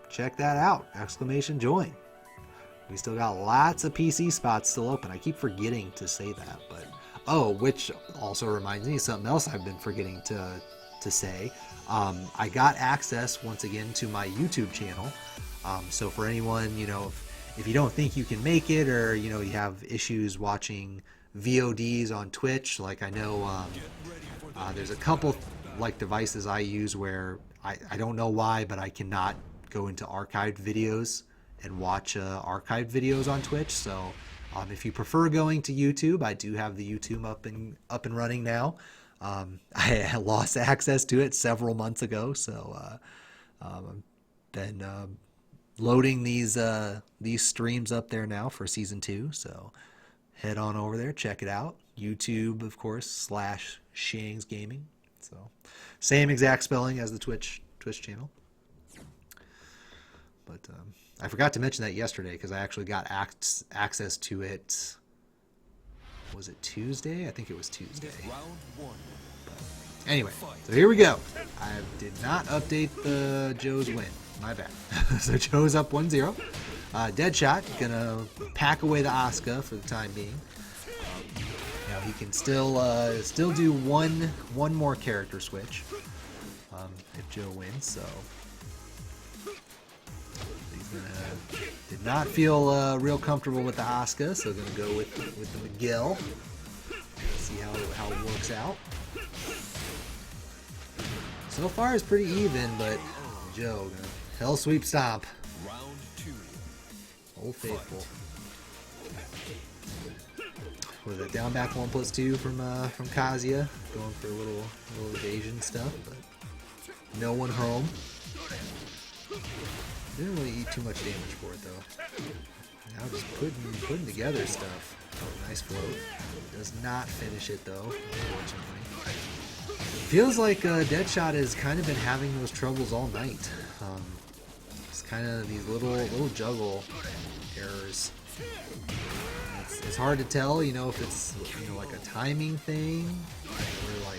check that out. Exclamation join. We still got lots of PC spots still open. I keep forgetting to say that, but oh, which also reminds me of something else I've been forgetting to say. I got access once again to my YouTube channel. So for anyone, you know, if you don't think you can make it, or, you know, you have issues watching VODs on Twitch, like I know there's a couple like devices I use where I don't know why, but I cannot go into archived videos and watch archived videos on Twitch. So if you prefer going to YouTube, I do have the YouTube up and running now. I lost access to it several months ago, so I've been loading these streams up there now for season 2. So head on over there, check it out. YouTube, of course, /Shangs Gaming. So same exact spelling as the Twitch channel. But I forgot to mention that yesterday, because I actually got access to it. Was it Tuesday? I think it was Tuesday. But anyway, so here we go. I did not update the Joe's win. My bad. So Joe's up 1-0. Deadshot gonna pack away the Asuka for the time being. Now he can still do one more character switch if Joe wins. So did not feel real comfortable with the Asuka, so gonna go with the Miguel. See how it works out. So far it's pretty even, but Joe gonna hell sweep stomp. Round 2. Old faithful. was it down back 1+2 from Kazuya, going for a little evasion stuff, but no one home. Didn't really eat too much damage for it though. Now just putting together stuff. Oh, nice float. Does not finish it though, unfortunately. Feels like Deadshot has kind of been having those troubles all night. It's kind of these little juggle errors. It's hard to tell, you know, if it's like a timing thing or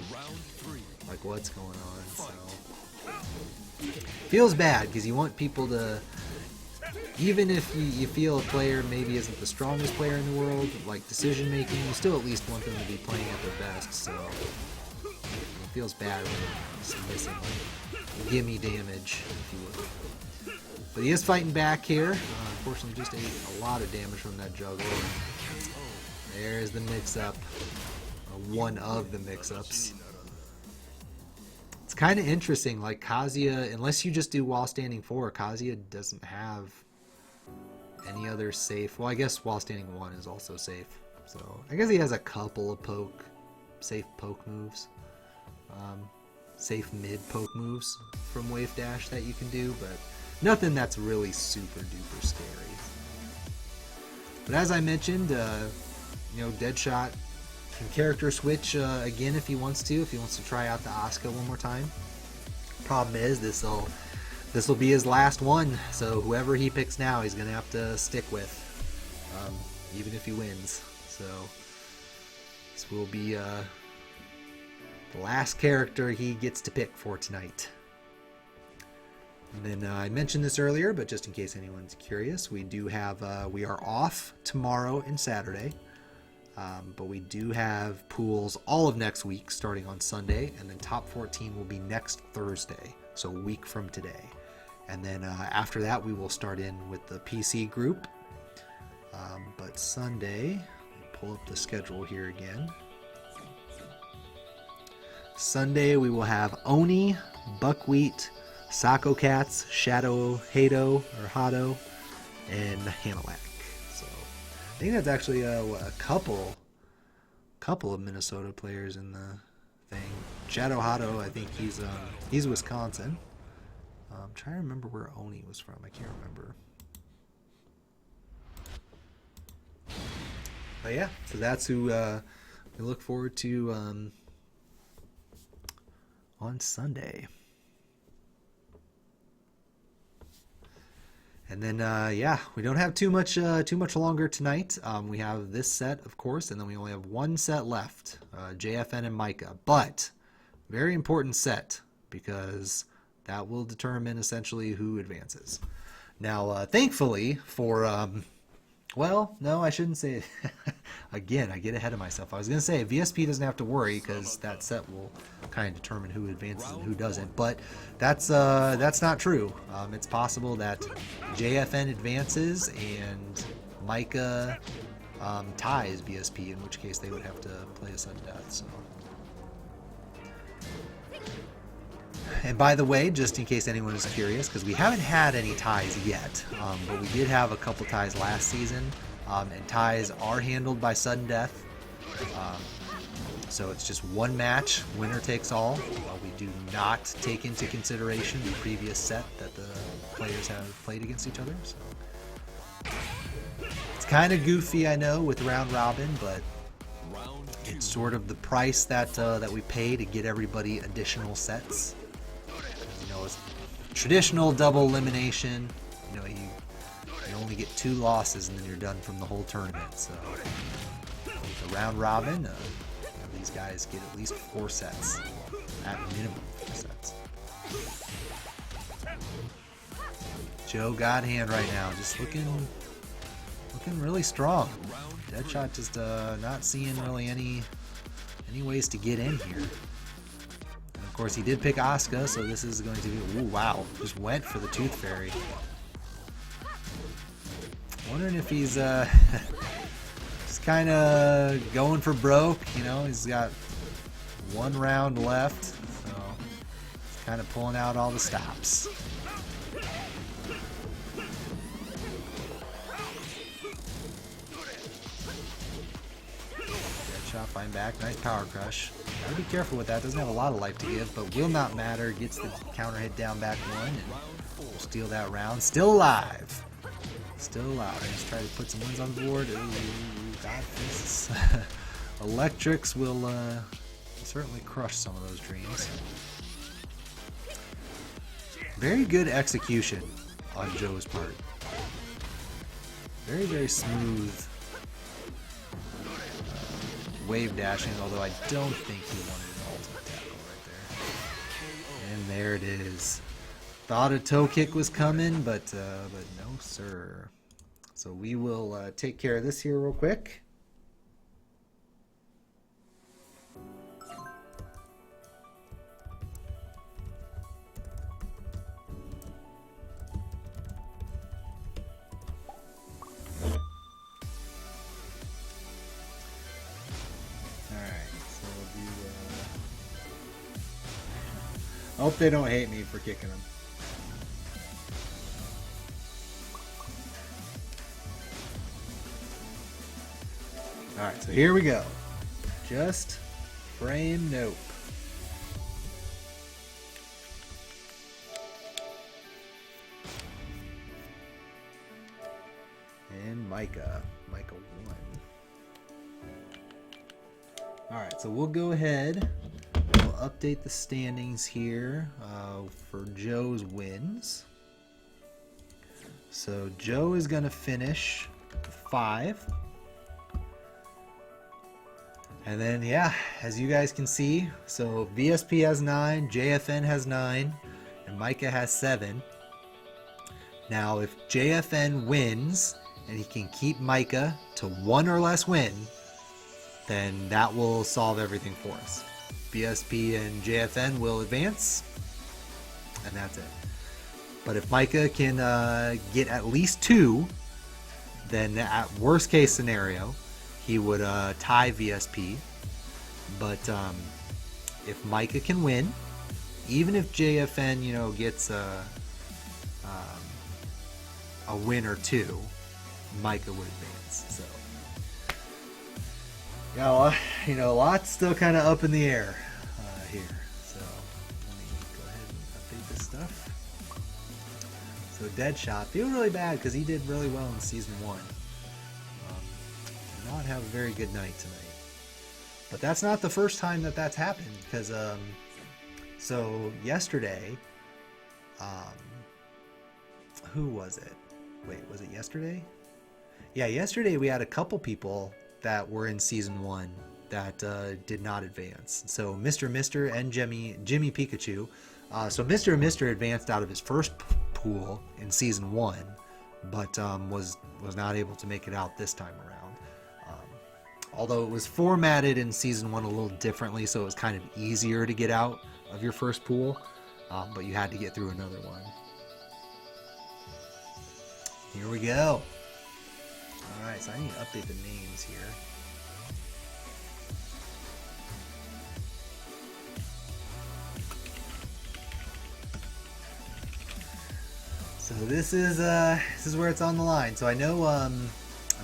like what's going on. So feels bad because you want people to, even if you feel a player maybe isn't the strongest player in the world, like decision making, you still at least want them to be playing at their best. So it feels bad when it's missing like gimme damage, if you will. But he is fighting back here. Unfortunately, just ate a lot of damage from that juggle. There's the mix-up. One of the mix-ups. It's kind of interesting. Like Kazuya, unless you just do while standing 4, Kazuya doesn't have any other safe. Well, I guess while standing 1 is also safe. So I guess he has a couple of safe poke moves. Safe mid poke moves from Wave Dash that you can do, but nothing that's really super duper scary. But as I mentioned, Deadshot can character switch again if he wants to. If he wants to try out the Asuka one more time. Problem is, this will be his last one. So whoever he picks now, he's gonna have to stick with, even if he wins. So this will be the last character he gets to pick for tonight. And then I mentioned this earlier, but just in case anyone's curious, we are off tomorrow and Saturday, but we do have pools all of next week starting on Sunday, and then top 14 will be next Thursday, so a week from today. And then after that, we will start in with the PC group. But Sunday, let me pull up the schedule here again. Sunday, we will have Oni, Buckwheat, Sako Cats, Shadow Hado, and Hanalak. So I think that's actually a couple of Minnesota players in the thing. Shadow Hado, I think he's Wisconsin. I'm trying to remember where Oni was from. I can't remember. But yeah, so that's who we look forward to on Sunday. And then, we don't have too much longer tonight. We have this set, of course, and then we only have one set left, JFN and Micah. But very important set because that will determine essentially who advances. Now, thankfully for, well, no, I shouldn't say it. Again, I get ahead of myself. I was going to say VSP doesn't have to worry because that set will kind of determine who advances and who doesn't. But that's not true. It's possible that JFN advances and Micah ties VSP, in which case they would have to play a sudden death. So. And by the way, just in case anyone is curious, because we haven't had any ties yet, but we did have a couple ties last season, and ties are handled by sudden death. So it's just one match, winner takes all. We do not take into consideration the previous set that the players have played against each other. So it's kind of goofy, I know, with round robin, but it's sort of the price that we pay to get everybody additional sets. It's traditional double elimination. You only get 2 losses and then you're done from the whole tournament. So with the round robin, these guys get at least 4 sets, at minimum 4 sets. Joe Godhand right now, just looking really strong. Deadshot just not seeing really any ways to get in here. Of course, he did pick Asuka, so this is going to be... Ooh, wow. Just went for the Tooth Fairy. Wondering if he's just kind of going for broke. He's got 1 round left, so he's kind of pulling out all the stops. Shot find back. Nice power crush. Gotta be careful with that. Doesn't have a lot of life to give, but will not matter. Gets the counter hit down back one and we'll steal that round. Still alive. Still alive. I just try to put some wins on the board. Ooh, got this. Electrics will certainly crush some of those dreams. Very good execution on Joe's part. Very, very smooth wave dashing, although I don't think he wanted an ultimate tackle right there. And there it is. Thought a toe kick was coming, but no, sir. So we will take care of this here real quick. I hope they don't hate me for kicking them. Alright, so here we go. Just frame nope. And Micah. Micah 1. Alright, so we'll go ahead. We'll update the standings here for Joe's wins. So Joe is going to finish 5. And then, yeah, as you guys can see, so VSP has 9, JFN has 9, and Micah has 7. Now, if JFN wins and he can keep Micah to 1 or less win, then that will solve everything for us. BSP and JFN will advance, and that's it. But if Micah can get at least 2, then at worst case scenario, he would tie VSP. But if Micah can win, even if JFN, you know, gets a win or 2, Micah would advance. So. Yeah, you know, a lot's still kind of up in the air here. So let me go ahead and update this stuff. So Deadshot, feel really bad because he did really well in season 1. Did not have a very good night tonight. But that's not the first time that that's happened because so yesterday, who was it? Wait, was it yesterday? Yeah, yesterday we had a couple people that were in season 1 that did not advance. So Mr. and Jimmy Pikachu. So Mr. advanced out of his first pool in season 1, but was not able to make it out this time around. Although it was formatted in season 1 a little differently, so it was kind of easier to get out of your first pool, but you had to get through another one. Here we go. Alright, so I need to update the names here. So this is where it's on the line. So I know I'm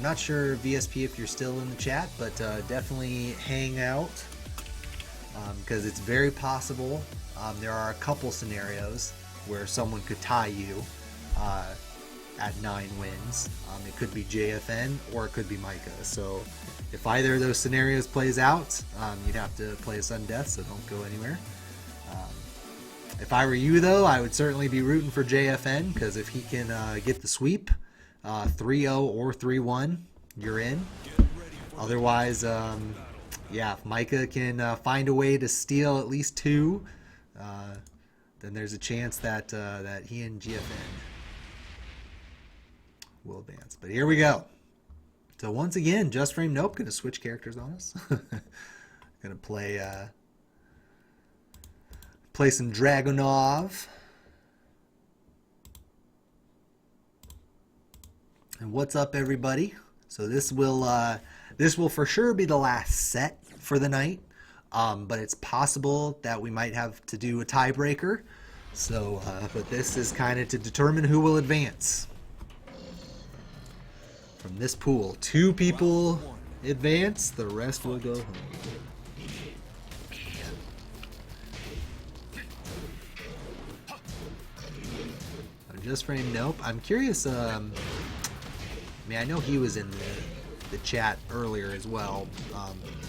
not sure VSP if you're still in the chat, but definitely hang out because it's very possible. There are a couple scenarios where someone could tie you at 9 wins. It could be JFN or it could be Micah. So if either of those scenarios plays out, you'd have to play a sudden death, so don't go anywhere. If I were you, though, I would certainly be rooting for JFN because if he can get the sweep, 3-0 or 3-1, you're in. Otherwise, yeah, if Micah can find a way to steal at least 2, then there's a chance that that he and JFN will advance. But here we go. So once again, Just Frame Nope gonna switch characters on us. Gonna play some Dragunov. And what's up, everybody? So this will for sure be the last set for the night, but it's possible that we might have to do a tiebreaker. So, but this is kind of to determine who will advance from this pool. 2 people advance, the rest will go home. Just frame, nope. I'm curious, I mean, I know he was in the chat earlier as well.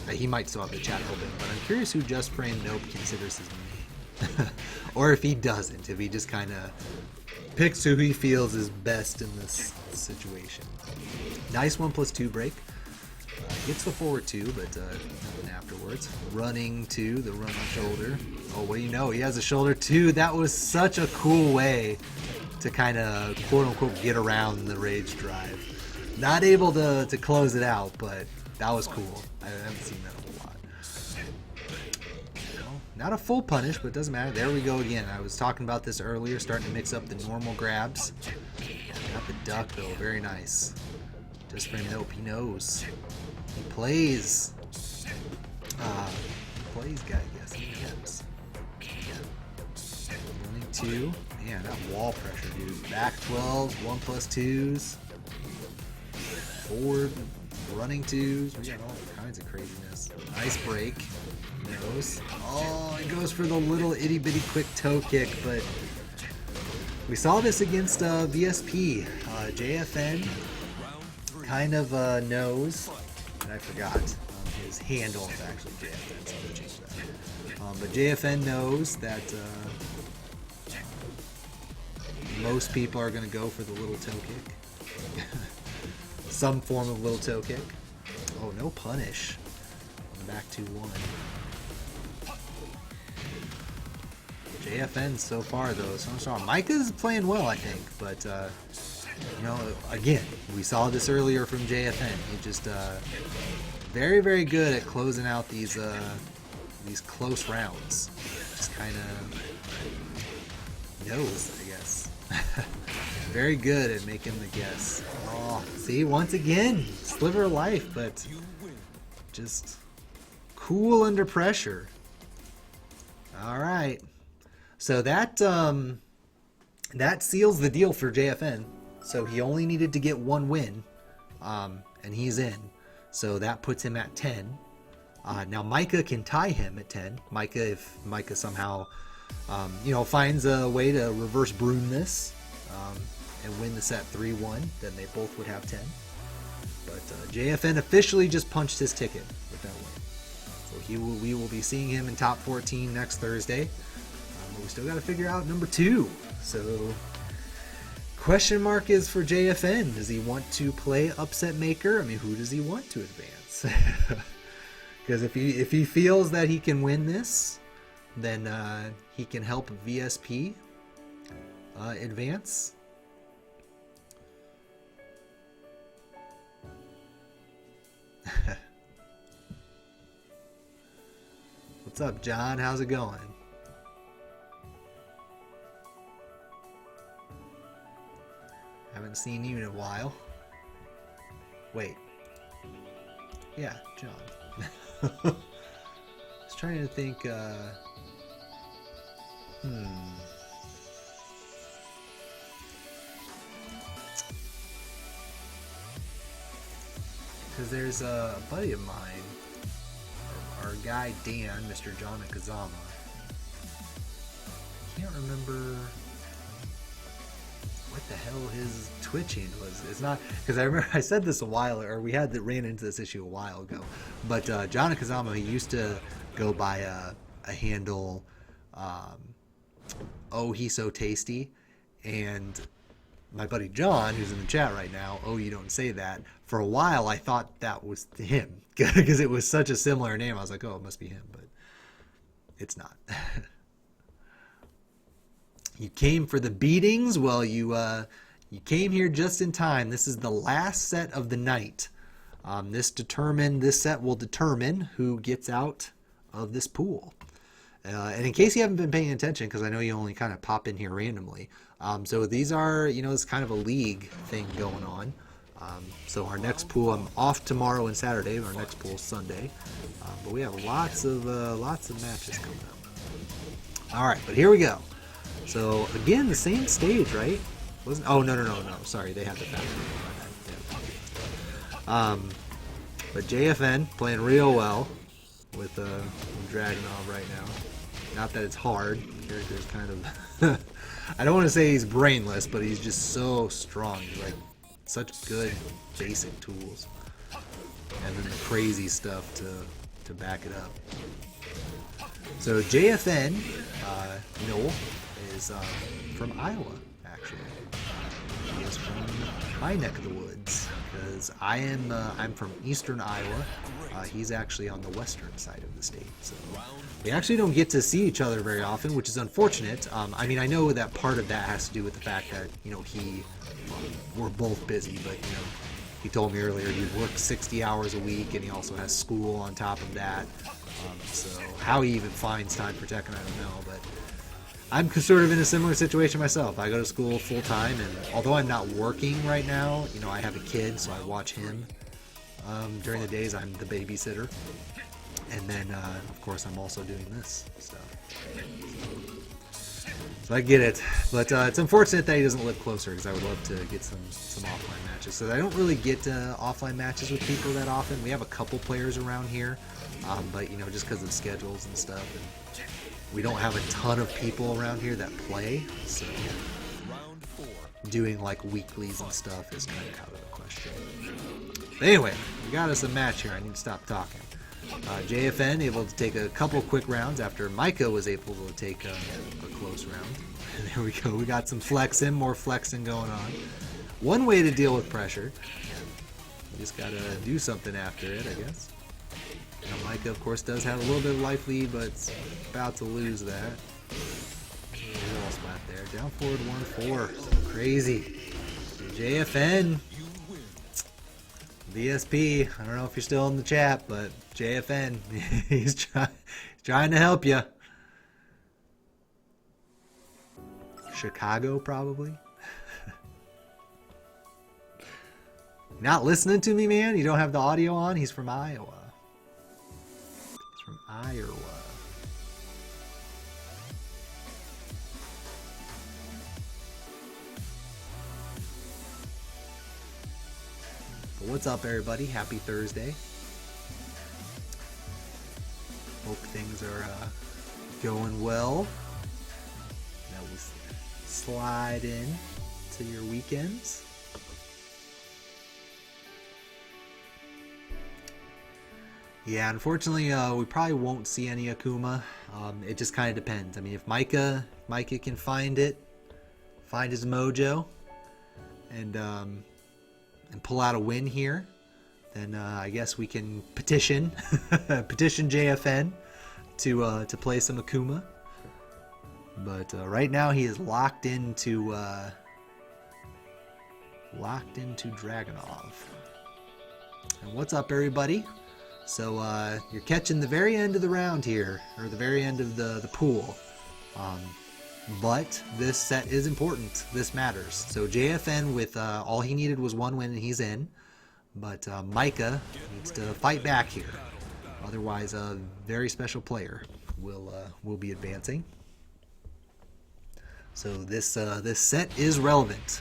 He might still have the chat open, but I'm curious who Just Frame Nope considers his main. Or if he doesn't, if he just kind of picks who he feels is best in this situation. Nice 1+2 break. Gets the forward 2, but nothing afterwards. Running 2, the running shoulder. Oh, what do you know? He has a shoulder 2. That was such a cool way to kind of quote-unquote get around the rage drive. Not able to close it out, but that was cool. I haven't seen that a whole lot. Well, not a full punish, but it doesn't matter. There we go again. I was talking about this earlier, starting to mix up the normal grabs. Got the duck, though. Very nice. Just frame, nope, he knows. He plays. Plays guy, I guess. He knows. Running 2. Man, that wall pressure, dude. Back 12, 1+2s. Forward, running 2s. We got all kinds of craziness. Nice break. Nose. Oh, it goes for the little itty bitty quick toe kick, but we saw this against VSP. JFN kind of knows, and I forgot. His handle is actually JFN, so I'm going to change that. But JFN knows that most people are going to go for the little toe kick. Some form of little toe kick. Oh, no punish. Back 2-1. JFN so far, though, so strong. Micah's playing well, I think, but, you know, again, we saw this earlier from JFN. He just very, very good at closing out these close rounds. Just kind of knows, I guess. Very good at making the guess. Oh, see, once again, sliver of life, but just cool under pressure. All right, so that seals the deal for JFN. So he only needed to get 1 win, and he's in. So that puts him at 10. Now Micah can tie him at 10. If Micah somehow, you know, finds a way to reverse broom this and win the set 3-1, then they both would have 10. But JFN officially just punched his ticket with that win. So we will be seeing him in top 14 next Thursday. But we still got to figure out number 2. So question mark is for JFN. Does he want to play upset maker? I mean, who does he want to advance? Because if he feels that he can win this, then he can help VSP advance. What's up, John? How's it going? Haven't seen you in a while. Wait. Yeah, John. I was trying to think, because there's a buddy of mine, our guy Dan, Mr. John Kazama. I can't remember what the hell his Twitch handle is. It's not, because I remember I said this a while, or we ran into this issue a while ago. But John Kazama, he used to go by a handle, oh he's so tasty, and my buddy John, who's in the chat right now, oh you don't say that. For a while I thought that was him because it was such a similar name. I was like, oh, it must be him, but it's not. You came for the beatings? Well, you came here just in time. This is the last set of the night. This set will determine who gets out of this pool. And in case you haven't been paying attention, because I know you only kind of pop in here randomly, so these are, you know, it's kind of a league thing going on. So our next pool, I'm off tomorrow and Saturday. Our next pool is Sunday, but we have lots of matches coming up. All right, but here we go. So again, the same stage, right? Oh no! Sorry, they had the factory. But JFN playing real well with Dragunov right now. Not that it's hard. The character is kind of... I don't want to say he's brainless, but he's just so strong. He's like such good basic tools. And then the crazy stuff to back it up. So JFN, Noel, is from Iowa, actually. He is from my neck of the woods, because I'm from eastern Iowa. He's actually on the western side of the state. So we actually don't get to see each other very often, which is unfortunate. I mean, I know that part of that has to do with the fact that, you know, we're both busy, but, you know, he told me earlier he works 60 hours a week, and he also has school on top of that. So how he even finds time for Tekken, I don't know, but I'm sort of in a similar situation myself. I go to school full time, and although I'm not working right now, you know, I have a kid, so I watch him. During the days, I'm the babysitter. And then, of course, I'm also doing this stuff. So I get it. But it's unfortunate that he doesn't live closer, because I would love to get some offline matches. So I don't really get offline matches with people that often. We have a couple players around here, but, you know, just because of schedules and stuff. And we don't have a ton of people around here that play, so doing like weeklies and stuff is kind of out of the question. But anyway, we got us a match here. I need to stop talking. JFN able to take a couple quick rounds after Micah was able to take a close round. And there we go. We got some flexing, more flexing going on. One way to deal with pressure. You just gotta do something after it, I guess. Now, Micah, of course, does have a little bit of life lead, but it's about to lose that. Little spot there. Down forward 1-4. So crazy. JFN. VSP. I don't know if you're still in the chat, but JFN. He's trying to help you. Chicago, probably. Not listening to me, man? You don't have the audio on? He's from Iowa. From Iowa. But what's up, everybody? Happy Thursday. Hope things are going well. That we slide in to your weekends. Yeah, unfortunately, we probably won't see any Akuma. It just kind of depends. I mean, if Micah can find his mojo, and pull out a win here, then I guess we can petition JFN to play some Akuma. But right now he is locked into Dragunov. And what's up, everybody? So you're catching the very end of the round here, or the very end of the pool. But this set is important. This matters. So JFN, with all he needed was one win and he's in. But Micah needs to fight back here. Otherwise, a very special player will be advancing. So this set is relevant,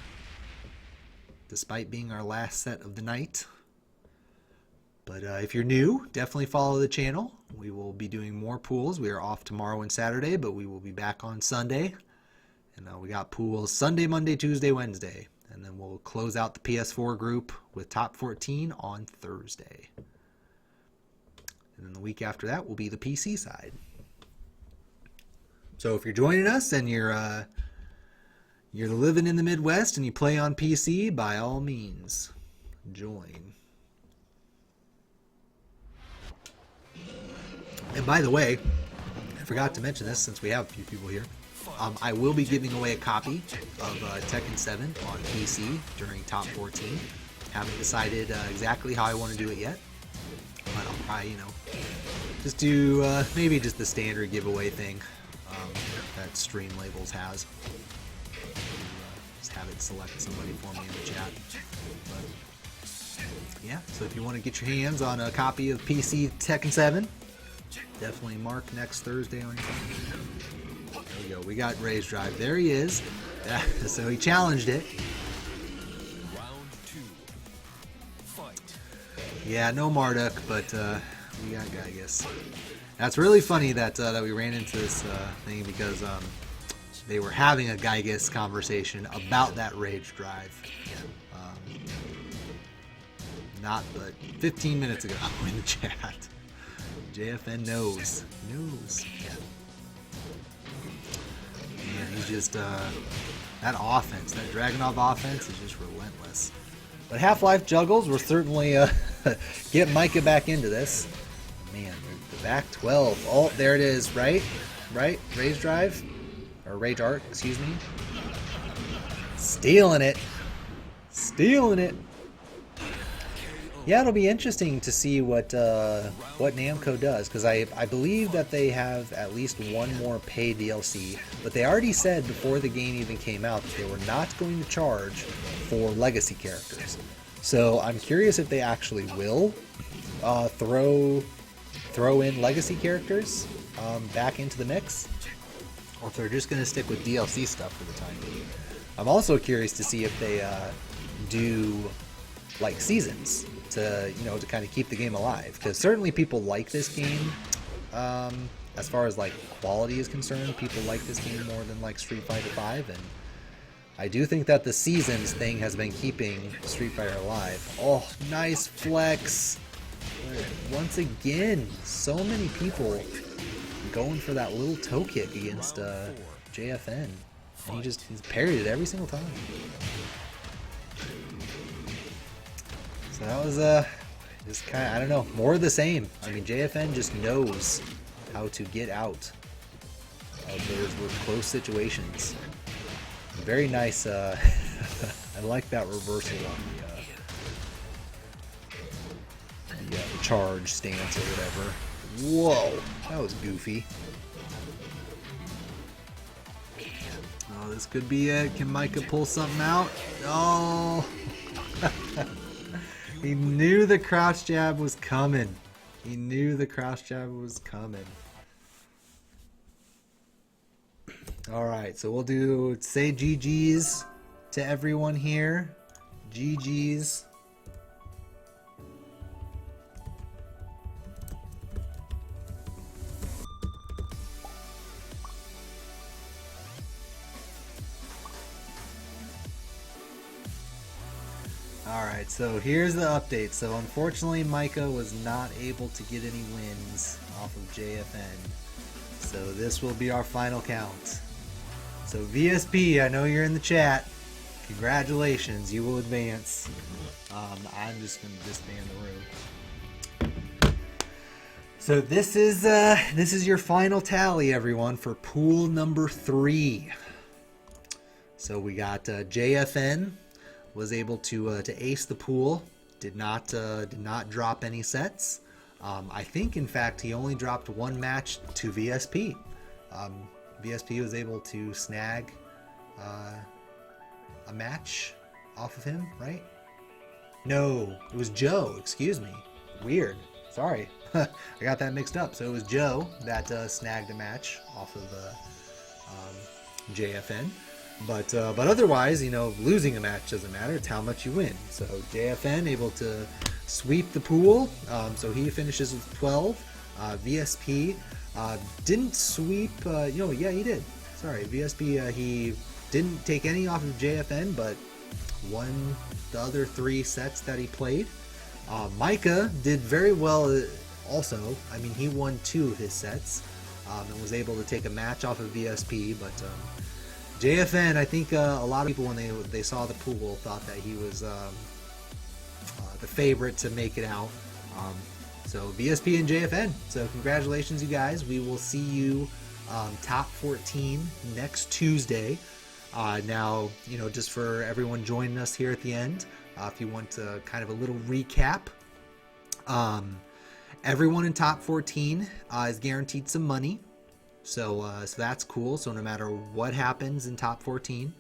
despite being our last set of the night. But if you're new, definitely follow the channel. We will be doing more pools. We are off tomorrow and Saturday, but we will be back on Sunday. And we got pools Sunday, Monday, Tuesday, Wednesday. And then we'll close out the PS4 group with top 14 on Thursday. And then the week after that will be the PC side. So if you're joining us and you're living in the Midwest and you play on PC, by all means, join. And by the way, I forgot to mention this since we have a few people here. I will be giving away a copy of Tekken 7 on PC during Top 14. Haven't decided exactly how I want to do it yet. But I'll probably, just do maybe just the standard giveaway thing that Stream Labels has. Just have it select somebody for me in the chat. But, yeah, so if you want to get your hands on a copy of PC Tekken 7, definitely mark next Thursday on your phone. There we go. We got Ray's Drive. There he is. So he challenged it. Round 2. Fight. Yeah, no Marduk, but we got Gygus. That's really funny that that we ran into this thing because they were having a Gygus conversation about that rage drive. Not but 15 minutes ago in the chat. JFN knows. Man, he's just that offense, that Dragunov offense is just relentless. But Half-Life Juggles will certainly get Micah back into this. Man, the back 12. Oh, there it is, right? Rage Drive? Or Rage Art, excuse me. Stealing it. Yeah, it'll be interesting to see what Namco does, because I believe that they have at least one more paid DLC, but they already said before the game even came out that they were not going to charge for legacy characters. So I'm curious if they actually will throw in legacy characters back into the mix, or if they're just going to stick with DLC stuff for the time being. I'm also curious to see if they do like seasons to kind of keep the game alive, because certainly people like this game. As far as like quality is concerned, people like this game more than like Street Fighter V, and I do think that the seasons thing has been keeping Street Fighter alive. Oh, nice flex! Once again, so many people going for that little toe kick against JFN. And he's parried it every single time. So that was just kind of, I don't know, more of the same. I mean, JFN just knows how to get out of those close situations. Very nice. I like that reversal on the charge stance or whatever. Whoa, that was goofy. Oh, this could be it. Can Micah pull something out? Oh. He knew the crouch jab was coming. Alright, so we'll say GG's to everyone here. GG's. Alright, so here's the update. So unfortunately Micah was not able to get any wins off of JFN. So this will be our final count. So VSP, I know you're in the chat. Congratulations, you will advance. I'm just going to disband the room. So this is your final tally, everyone, for pool number 3. So we got JFN was able to ace the pool. Did not drop any sets. I think, in fact, he only dropped one match to VSP. VSP was able to snag a match off of him, right? No, it was Joe. Excuse me. Weird. Sorry, I got that mixed up. So it was Joe that snagged a match off of JFN. But otherwise, losing a match doesn't matter. It's how much you win. So JFN able to sweep the pool. So he finishes with 12. VSP didn't sweep. Yeah, he did. Sorry, VSP. He didn't take any off of JFN, but won the other 3 sets that he played. Micah did very well. Also, I mean, he won 2 of his sets and was able to take a match off of VSP, but. JFN, I think a lot of people when they saw the pool thought that he was the favorite to make it out. So VSP and JFN. So congratulations, you guys. We will see you top 14 next Tuesday. Now, just for everyone joining us here at the end, if you want kind of a little recap, everyone in top 14 is guaranteed some money. So that's cool. So no matter what happens in top 14,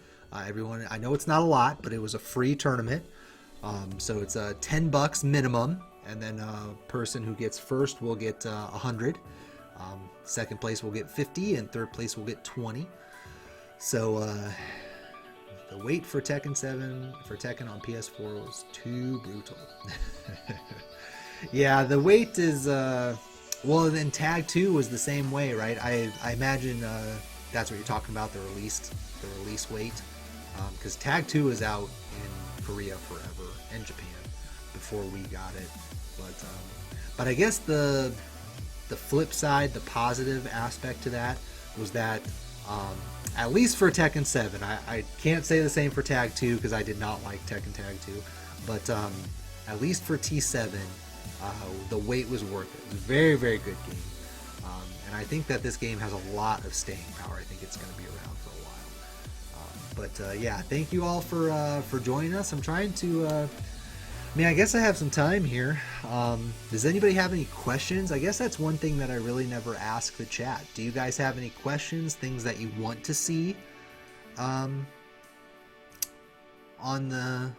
everyone, I know it's not a lot, but it was a free tournament. So it's $10 minimum, and then a person who gets first will get 100. Second place will get 50, and third place will get 20. So the wait for Tekken 7 for Tekken on PS4 was too brutal. Yeah, the weight is well, then tag 2 was the same way, right? I imagine that's what you're talking about, the release weight, because tag 2 is out in Korea forever and Japan before we got it. But I guess the flip side, the positive aspect to that was that at least for Tekken 7, I can't say the same for tag 2 because I did not like Tekken tag 2, but at least for T7, the wait was worth it. It was a very, very good game. And I think that this game has a lot of staying power. I think it's going to be around for a while. But yeah, thank you all for joining us. I'm trying to... I mean, I guess I have some time here. Does anybody have any questions? I guess that's one thing that I really never ask the chat. Do you guys have any questions, things that you want to see on the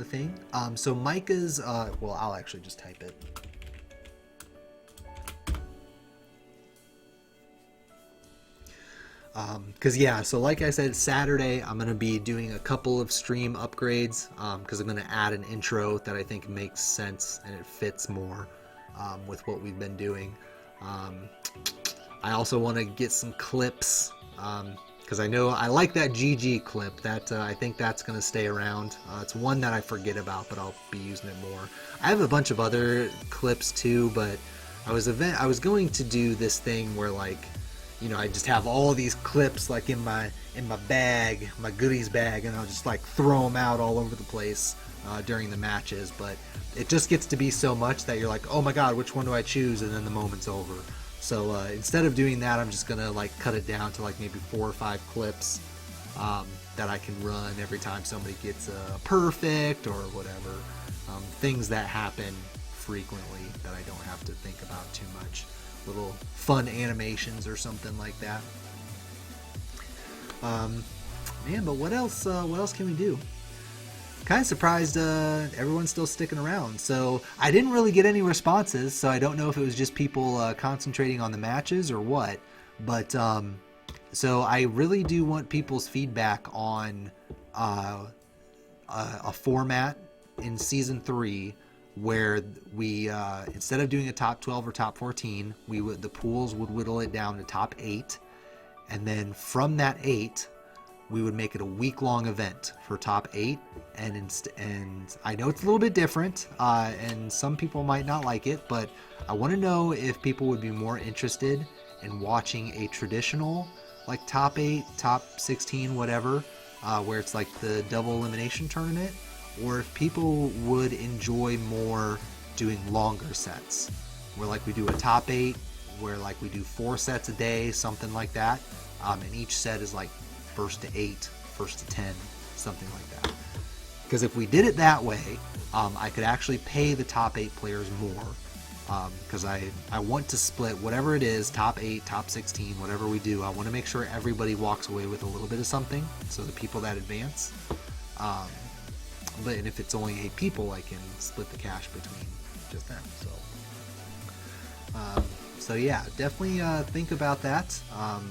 thing? So Micah's, well, I'll actually just type it. Because yeah, so like I said, Saturday I'm going to be doing a couple of stream upgrades because I'm going to add an intro that I think makes sense and it fits more with what we've been doing. I also want to get some clips because I know I like that GG clip. That I think that's going to stay around. It's one that I forget about, but I'll be using it more. I have a bunch of other clips too, but I was going to do this thing where, like, you know, I just have all these clips like in my bag, my goodies bag, and I'll just like throw them out all over the place during the matches. But it just gets to be so much that you're like, oh my god, which one do I choose? And then the moment's over. So instead of doing that, I'm just gonna like cut it down to like maybe 4 or 5 clips that I can run every time somebody gets a perfect or whatever. Things that happen frequently that I don't have to think about too much. Little fun animations or something like that. Man, but what else can we do? Kind of surprised everyone's still sticking around. So I didn't really get any responses, so I don't know if it was just people concentrating on the matches or what. But so I really do want people's feedback on a format in season 3 where we instead of doing a top 12 or top 14, the pools would whittle it down to top 8, and then from that 8 we would make it a week-long event for top 8, and I know it's a little bit different and some people might not like it, but I want to know if people would be more interested in watching a traditional like top 8, top 16, whatever, where it's like the double elimination tournament, or if people would enjoy more doing longer sets, where like we do a top 8, where like we do 4 sets a day, something like that, and each set is like first to 8, first to 10, something like that. Because if we did it that way, I could actually pay the top 8 players more, because I want to split whatever it is, top 8, top 16, whatever we do, I want to make sure everybody walks away with a little bit of something, so the people that advance. And if it's only 8 people, I can split the cash between just them. So yeah, definitely think about that, and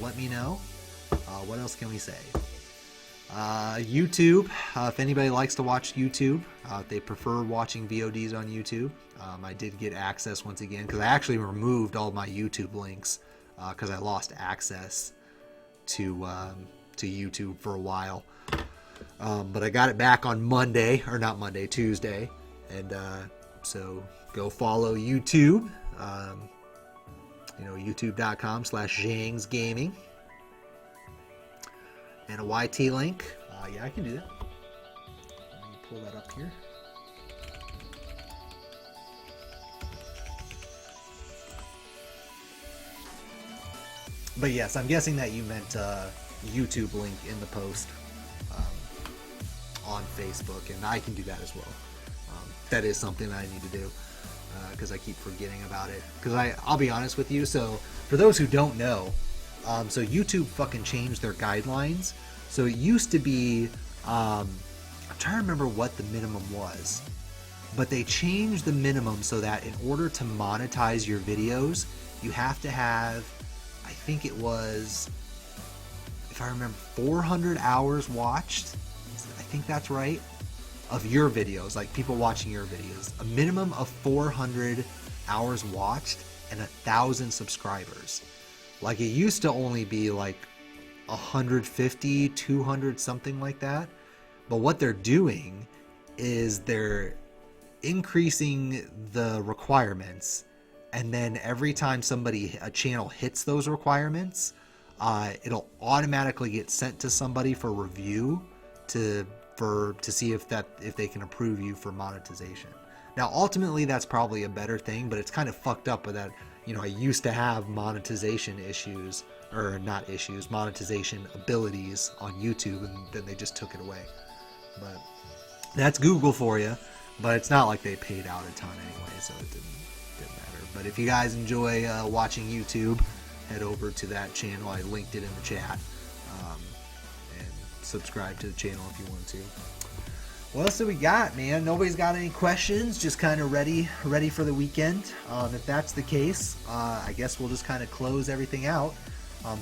let me know. What else can we say? YouTube, if anybody likes to watch YouTube, if they prefer watching VODs on YouTube, I did get access once again, because I actually removed all my YouTube links because I lost access to YouTube for a while. But I got it back on Monday, or not Monday, Tuesday, and so go follow YouTube, youtube.com/JangsGaming, and a YT link. Yeah, I can do that. Let me pull that up here. But yes, I'm guessing that you meant YouTube link in the post on Facebook, and I can do that as well. That is something that I need to do because I keep forgetting about it. Because I'll be honest with you, so for those who don't know, so YouTube fucking changed their guidelines. So it used to be, I'm trying to remember what the minimum was, but they changed the minimum so that in order to monetize your videos, you have to have, I think it was, if I remember, 400 hours watched. I think that's right. of your videos, like people watching your videos, a minimum of 400 hours watched and 1,000 subscribers. Like it used to only be like 150, 200, something like that. But what they're doing is they're increasing the requirements, and then every time a channel hits those requirements, it'll automatically get sent to somebody for review to see if they can approve you for monetization. Now, ultimately, that's probably a better thing, but it's kind of fucked up with that. You know, I used to have monetization issues, or not issues, monetization abilities on YouTube, and then they just took it away. But that's Google for you. But it's not like they paid out a ton anyway, so it didn't matter. But if you guys enjoy watching YouTube, head over to that channel. I linked it in the chat. And subscribe to the channel if you want to. What else do we got, man? Nobody's got any questions? Just kind of ready for the weekend. If that's the case, I guess we'll just kind of close everything out.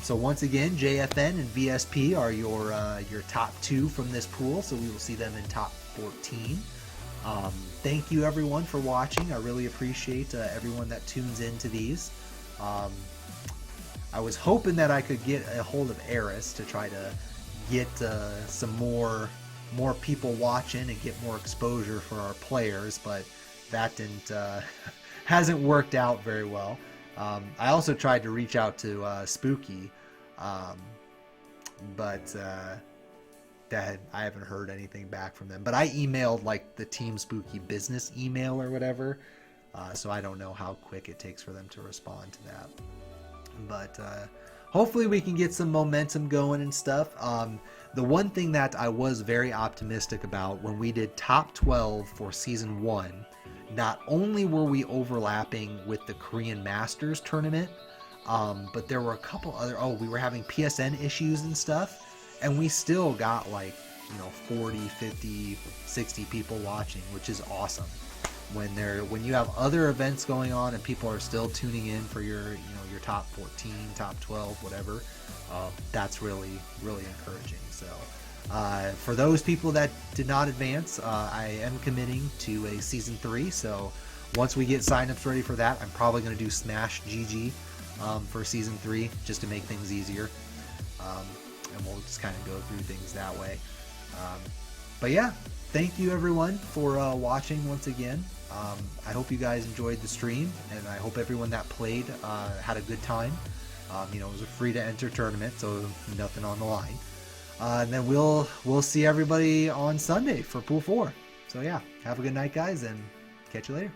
So once again, JFN and VSP are your top 2 from this pool, so we will see them in top 14. Thank you everyone for watching. I really appreciate everyone that tunes into these. I was hoping that I could get a hold of Eris to try to get some more people watching and get more exposure for our players, but that hasn't worked out very well. I also tried to reach out to Spooky, but that I haven't heard anything back from them. But I emailed like the Team Spooky business email or whatever, so I don't know how quick it takes for them to respond to that. But hopefully we can get some momentum going and stuff. The one thing that I was very optimistic about when we did top 12 for season 1, not only were we overlapping with the Korean Masters tournament, but there were a couple other, we were having PSN issues and stuff, and we still got like, 40, 50, 60 people watching, which is awesome. When you have other events going on and people are still tuning in for your top 14, top 12, whatever, that's really, really encouraging. So for those people that did not advance, I am committing to a season 3. So once we get signups ready for that, I'm probably going to do Smash GG for season 3 just to make things easier. And we'll just kind of go through things that way. But yeah, thank you everyone for watching once again. I hope you guys enjoyed the stream, and I hope everyone that played had a good time. It was a free to enter tournament, so nothing on the line. And then we'll see everybody on Sunday for Pool 4. So yeah, have a good night, guys, and catch you later.